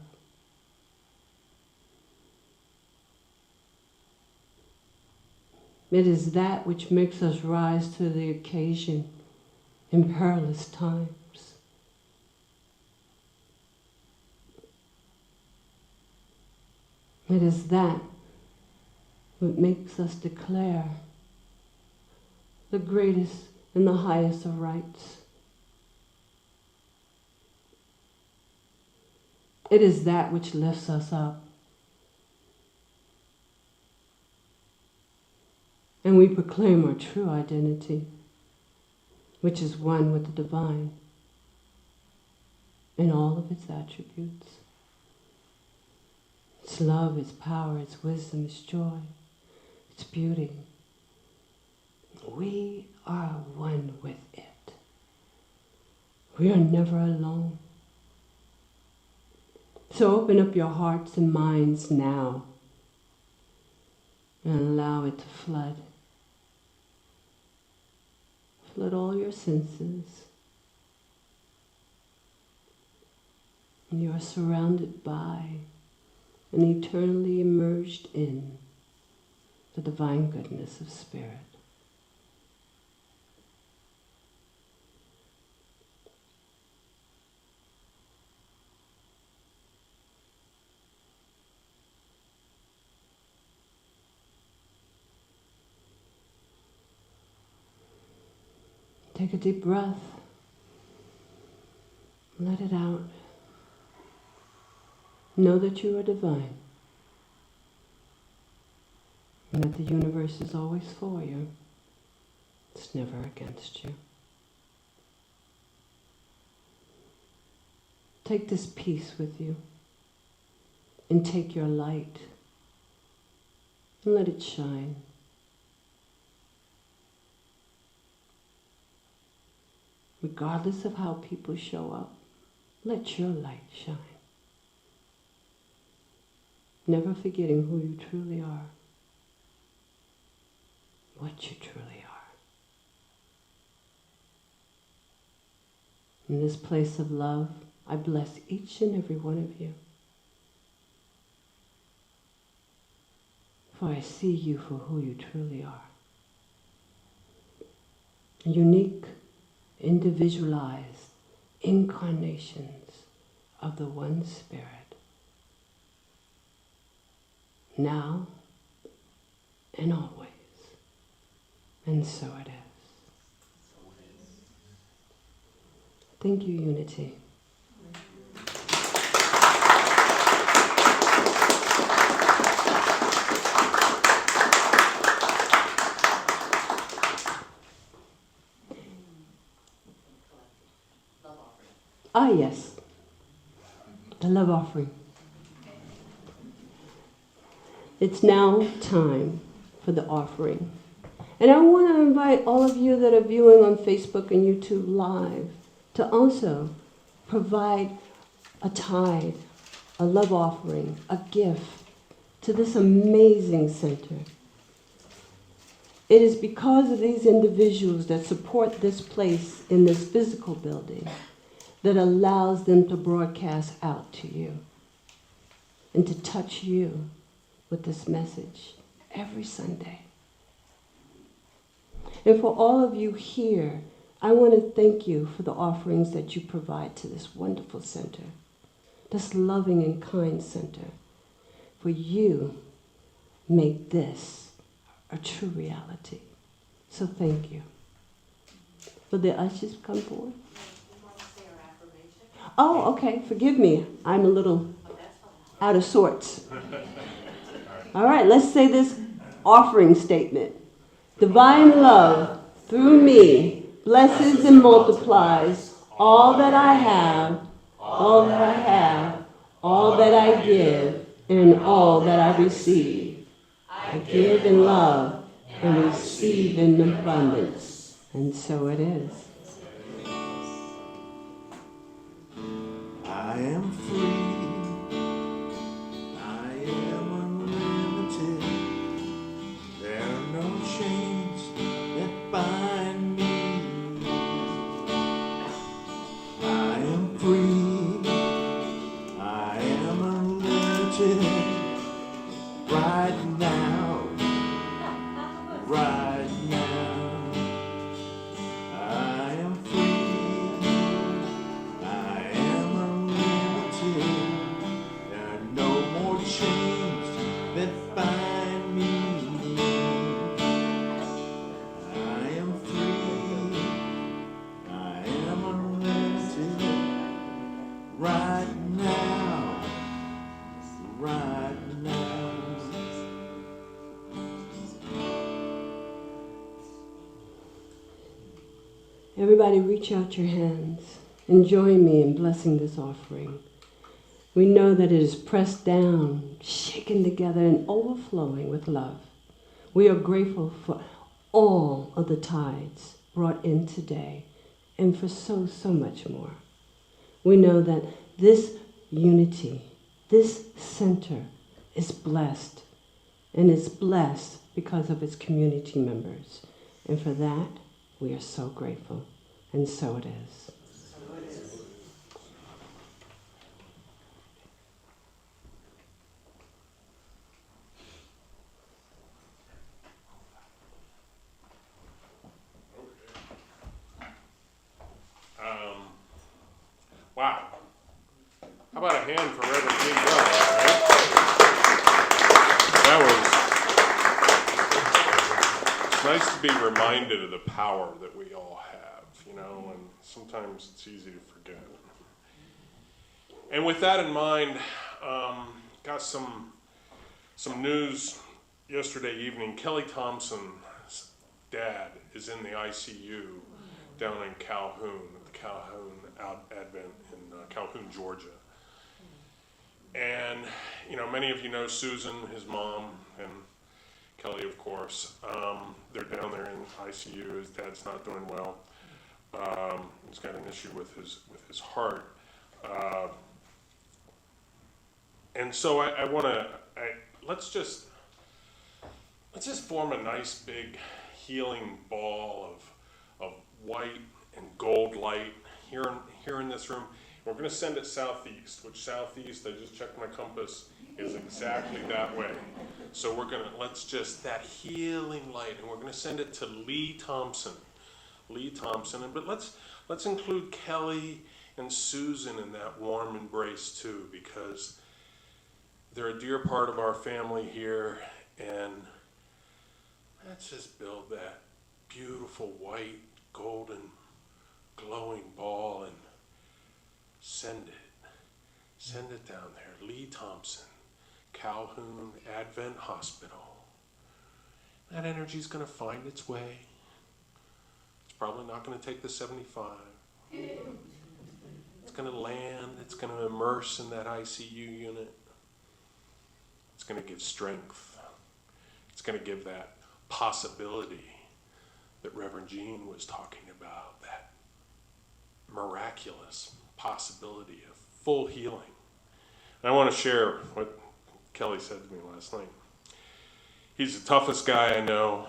It is that which makes us rise to the occasion in perilous times. It is that what makes us declare the greatest and the highest of rights. It is that which lifts us up. And we proclaim our true identity, which is one with the divine in all of its attributes. Its love, its power, its wisdom, its joy, its beauty. We are one with it. We are never alone. So open up your hearts and minds now and allow it to flood. Flood all your senses. And you are surrounded by and eternally immersed in the divine goodness of spirit. Take a deep breath. Let it out. Know that you are divine. And that the universe is always for you. It's never against you. Take this peace with you. And take your light. And let it shine. Regardless of how people show up, let your light shine. Never forgetting who you truly are, what you truly are. In this place of love, I bless each and every one of you. For I see you for who you truly are. Unique, individualized incarnations of the one Spirit. Now and always. And so it is. Thank you, Unity. Ah, yes. The love offering. It's now time for the offering. And I want to invite all of you that are viewing on Facebook and YouTube Live to also provide a tithe, a love offering, a gift to this amazing center. It is because of these individuals that support this place in this physical building that allows them to broadcast out to you and to touch you with this message every Sunday. And for all of you here, I want to thank you for the offerings that you provide to this wonderful center, this loving and kind center. For you make this a true reality. So thank you. Will the ushers come forward? Oh, okay. Forgive me. I'm a little out of sorts. All right, let's say this offering statement. Divine love, through me, blesses and multiplies all that I have, all that I have, all that I give, and all that I receive. I give in love and receive in abundance. And so it is. am free. I am unlimited. There are no chains that bind me. I am free. I am unlimited. Right now. Right now. I am free. I am unlimited. There are no more chains that bind me. I am free. I am unlimited. Right now. Right now. Everybody reach out your hands and join me in blessing this offering. We know that it is pressed down, shaken together, and overflowing with love. We are grateful for all of the tithes brought in today and for so much more. We know that this unity, this center is blessed, and it's blessed because of its community members. And for that, we are so grateful, and so it is. Wow. How about a hand for Rev Jean Bell? Right? It's nice to be reminded of the power that we all have, you know, and sometimes it's easy to forget. And with that in mind, got some news yesterday evening. Kelly Thompson's dad is in the ICU down in Calhoun, at the Calhoun Advent in Calhoun, Georgia. And, you know, many of you know Susan, his mom, and Kelly, of course. They're down there in ICU. His dad's not doing well. He's got an issue with his heart. And so I want to, let's just form a nice big healing ball of white and gold light here in this room. We're going to send it southeast, which southeast, I just checked my compass, is exactly that way. So let's just, that healing light, and we're going to send it to Lee Thompson. But let's include Kelly and Susan in that warm embrace too, because they're a dear part of our family here, and let's just build that beautiful white, golden, glowing ball and send it down there. Lee Thompson, Calhoun Advent Hospital. That energy's going to find its way. It's probably not going to take the 75. It's going to land. It's going to immerse in that ICU unit. It's going to give strength. It's going to give that possibility that Reverend Jean was talking about, that miraculous possibility of full healing. And I want to share what Kelly said to me last night. He's the toughest guy I know.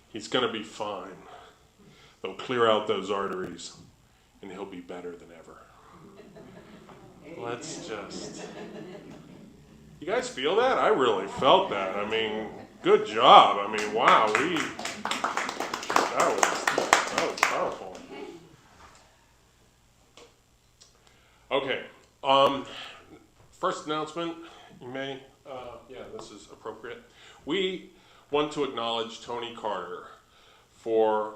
He's going to be fine. They'll clear out those arteries, and he'll be better than ever. Let's just... You guys feel that? I really felt that. I mean, good job. I mean, wow, that was powerful. Okay. First announcement, you may, this is appropriate. We want to acknowledge Tony Carter for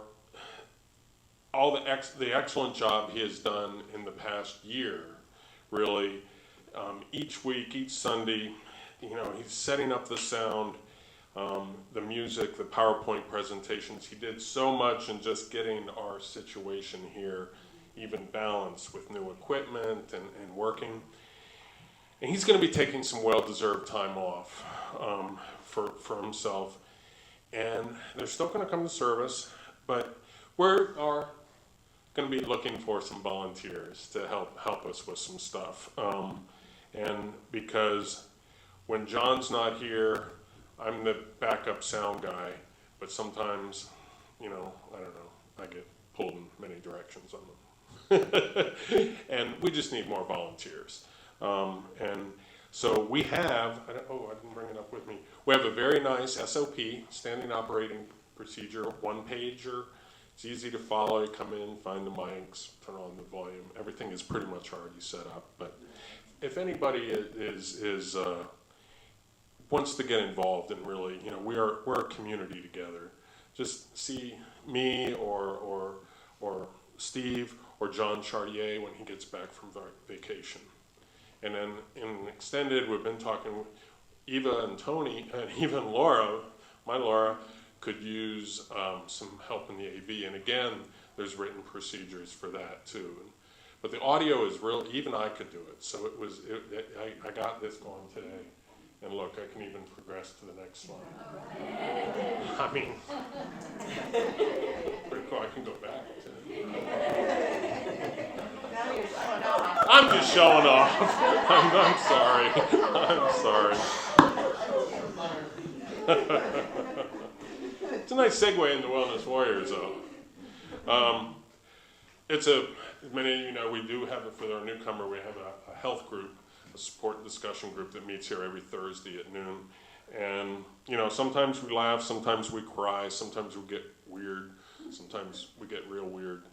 all the excellent job he has done in the past year, really. Each week, each Sunday, you know, he's setting up the sound, the music, the PowerPoint presentations. He did so much in just getting our situation here even balanced with new equipment and working. And he's going to be taking some well-deserved time off for himself. And they're still going to come to service, but we are going going to be looking for some volunteers to help us with some stuff. And because when John's not here, I'm the backup sound guy, but sometimes, I don't know, I get pulled in many directions on them. And we just need more volunteers. And so we have, I didn't bring it up with me. We have a very nice SOP, standing operating procedure, one-pager. It's easy to follow. You come in, find the mics, turn on the volume. Everything is pretty much already set up. But if anybody wants to get involved and really, we're a community together. Just see me or Steve or John Chartier when he gets back from vacation. And then in extended, we've been talking with Eva and Tony, and even Laura, my Laura, could use some help in the AV. And again, there's written procedures for that too. But the audio is real, even I could do it. So I got this going today. And look, I can even progress to the next slide. I mean, pretty cool. I can go back. I'm just showing off. I'm sorry. It's a nice segue into Wellness Warriors, though. Many of you know, we do have, for our newcomer, we have a health group, a support discussion group that meets here every Thursday at noon. And, sometimes we laugh, sometimes we cry, sometimes we get weird, sometimes we get real weird.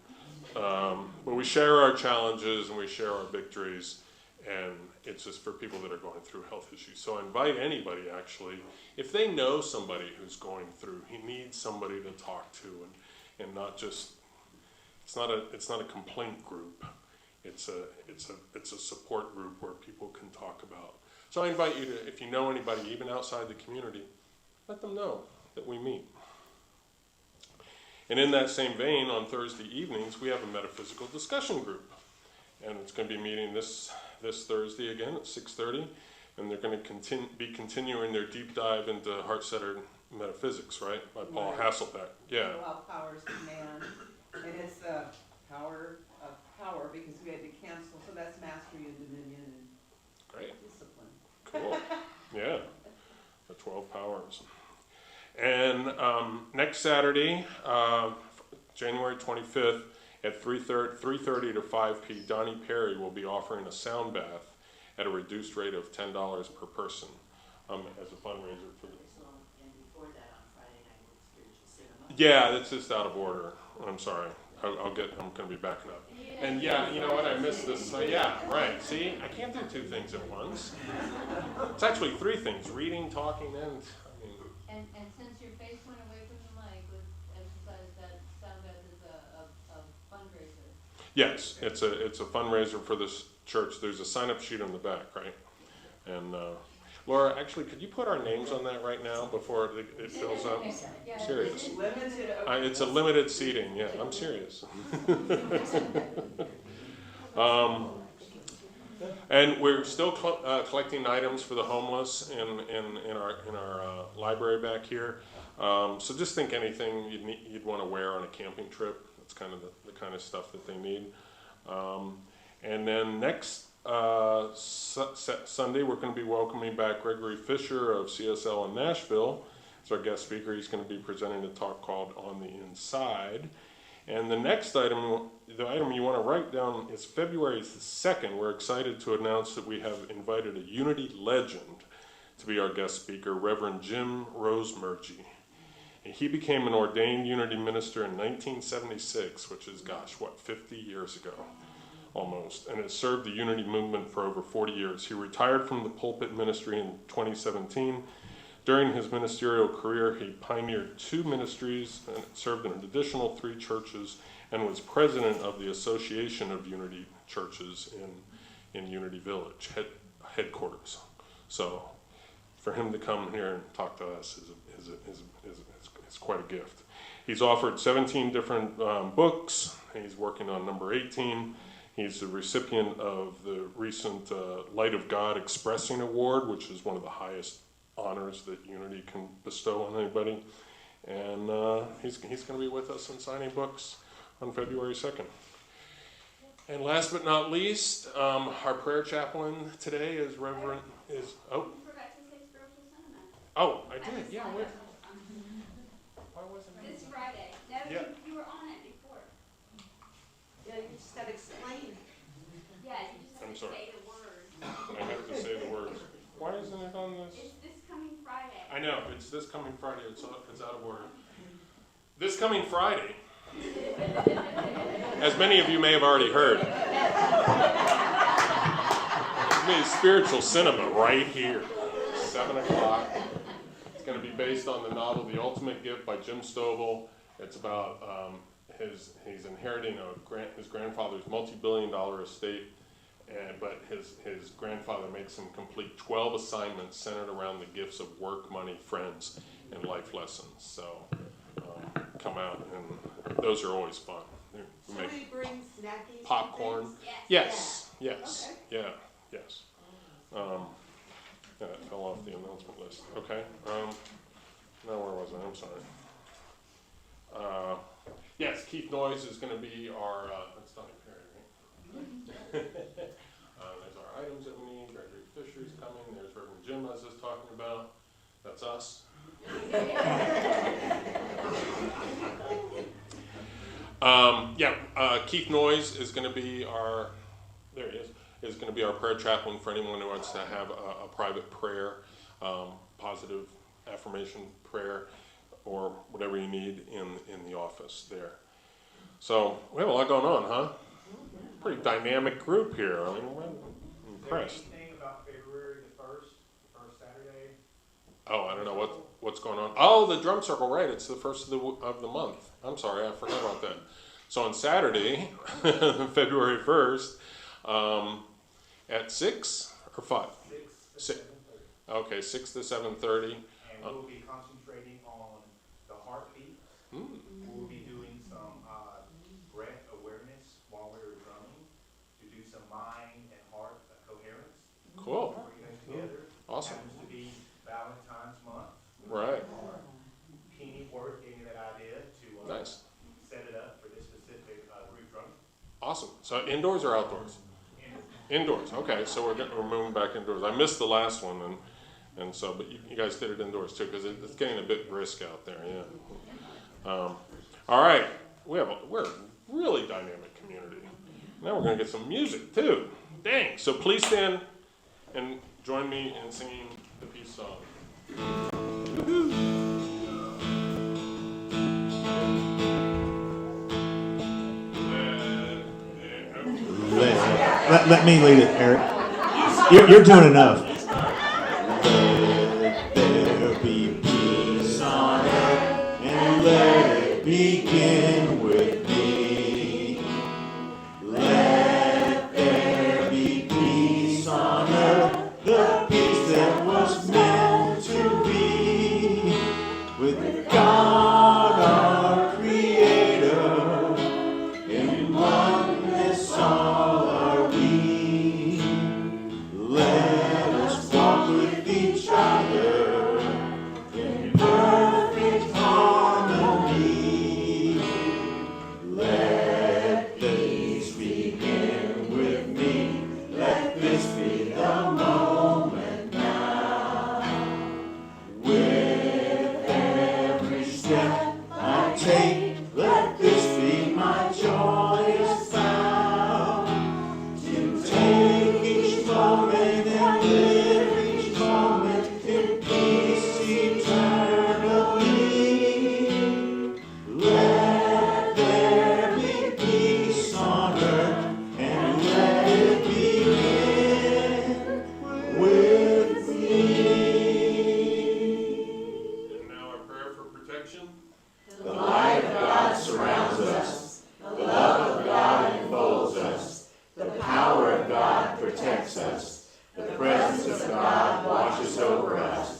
But we share our challenges and we share our victories, and it's just for people that are going through health issues. So I invite anybody, actually, if they know somebody who's going through, he needs somebody to talk to, and not just, it's not a complaint group. It's a support group where people can talk about. So I invite you to, if you know anybody, even outside the community, let them know that we meet. And in that same vein, on Thursday evenings, we have a metaphysical discussion group. And it's going to be meeting this Thursday again at 6:30. And they're going to be continuing their deep dive into heart-centered metaphysics, right? By Paul Hasselbeck. Yeah. How powers command. And it's the power of power, because we had to cancel. So that's mastery and dominion and Great. discipline. Cool. Yeah. The 12 powers. And next Saturday, January 25th, at 3:30 to 5 p.m., Donnie Perry will be offering a sound bath at a reduced rate of $10 per person as a fundraiser for the. And before that, on Friday night, with spiritual cinema. Yeah, that's just out of order. I'm sorry. I'm going to be backing up. And yeah, you know what? I missed this. So yeah, right. See, I can't do two things at once. It's actually three things: reading, talking, and. And since your face went away from the mic, let's emphasize that sound bath is a fundraiser. Yes, it's a fundraiser for this church. There's a sign-up sheet on the back, right? And Laura, actually, could you put our names on that right now before it fills up? Yeah. Serious. Limited. It's a limited seating. Yeah, I'm serious. And we're still collecting items for the homeless in our library back here. So just think anything you'd want to wear on a camping trip. That's kind of the kind of stuff that they need. And then next Sunday, we're going to be welcoming back Gregory Fisher of CSL in Nashville as our guest speaker. He's going to be presenting a talk called On the Inside. And the next item, the item you want to write down, is February 2nd. We're excited to announce that we have invited a Unity legend to be our guest speaker, Rev Jean Bell. And he became an ordained Unity minister in 1976, which is, 50 years ago, almost, and has served the Unity movement for over 40 years. He retired from the pulpit ministry in 2017. During his ministerial career, he pioneered 2 ministries and served in an additional 3 churches, and was president of the Association of Unity Churches in Unity Village, headquarters. So for him to come here and talk to us is quite a gift. He's offered 17 different books. He's working on number 18. He's the recipient of the recent Light of God Expressing Award, which is one of the highest honors that Unity can bestow on anybody. And he's going to be with us and signing books on February 2nd. And last but not least, our prayer chaplain today is Reverend is oh. You forgot to say spiritual sentiment. Oh, I did. Yeah. Where? Why wasn't This Friday. No, Yeah. you were on it before. Yeah, you just gotta explain. Yeah, you just have I'm to sorry. say the words. I have to say the words. Why isn't it on this? It's this coming Friday. I know, it's this coming Friday, it's out of order. This coming Friday, as many of you may have already heard, there's me spiritual cinema right here, 7 o'clock. It's going to be based on the novel The Ultimate Gift by Jim Stovall. It's about he's inheriting his grandfather's multi-billion-dollar estate. But his grandfather makes him complete 12 assignments centered around the gifts of work, money, friends, and life lessons. So come out, and those are always fun. We make Somebody bring snackies? popcorn. Yes. Yes. Okay. Yeah. Yes. Yeah, that fell off the announcement list. Okay. Now where was I? I'm sorry. Yes, Keith Noyes is going to be our. That's Donnie Perry, right? There's our items that we need. Gregory Fisher's coming. There's Reverend Jim I was just talking about. That's us. Keith Noyes is going to be our. There he is going to be our prayer chaplain for anyone who wants to have a private prayer, positive affirmation prayer, or whatever you need in the office there. So we have a lot going on, huh? Pretty dynamic group here. I mean, I'm impressed. Is there anything about February the first Saturday? Oh, I don't know what's going on. Oh, the drum circle, right? It's the first of the month. I'm sorry, I forgot about that. So on Saturday, February 1st, at 6 or 5? 6. Okay, 6 to 7:30. And we'll be concentrating on the heartbeat. We'll be doing some breath awareness while we're drumming to do some mind and heart coherence. Cool. Bring them together. Awesome. Happens to be Valentine's month. Right. Kenny worked into that idea to Nice. set it up for this specific group drum. Awesome. So indoors or outdoors? Indoors. Okay, so we're moving back indoors. I missed the last one, and so, but you guys did it indoors too, because it's getting a bit brisk out there. Yeah. All right. We're a really dynamic community. Now we're going to get some music too. Dang. So please stand and join me in singing the peace song. Let me lead it, Eric. You're doing enough. Let there be peace on earth, and let it begin with me. Let there be peace on earth, the peace that was meant to be with God our Creator, in oneness all are we. Let us walk with each other in perfect harmony. Let peace begin with me. Let this be the moment now. With every step I take, let this be my joyous vow. To take each moment and live each moment in peace eternally. Let there be peace on earth, and let it begin with me. And now our prayer for protection. The light of God surrounds us. The love of God enfolds us. The power of God protects us. The presence of God watches over us.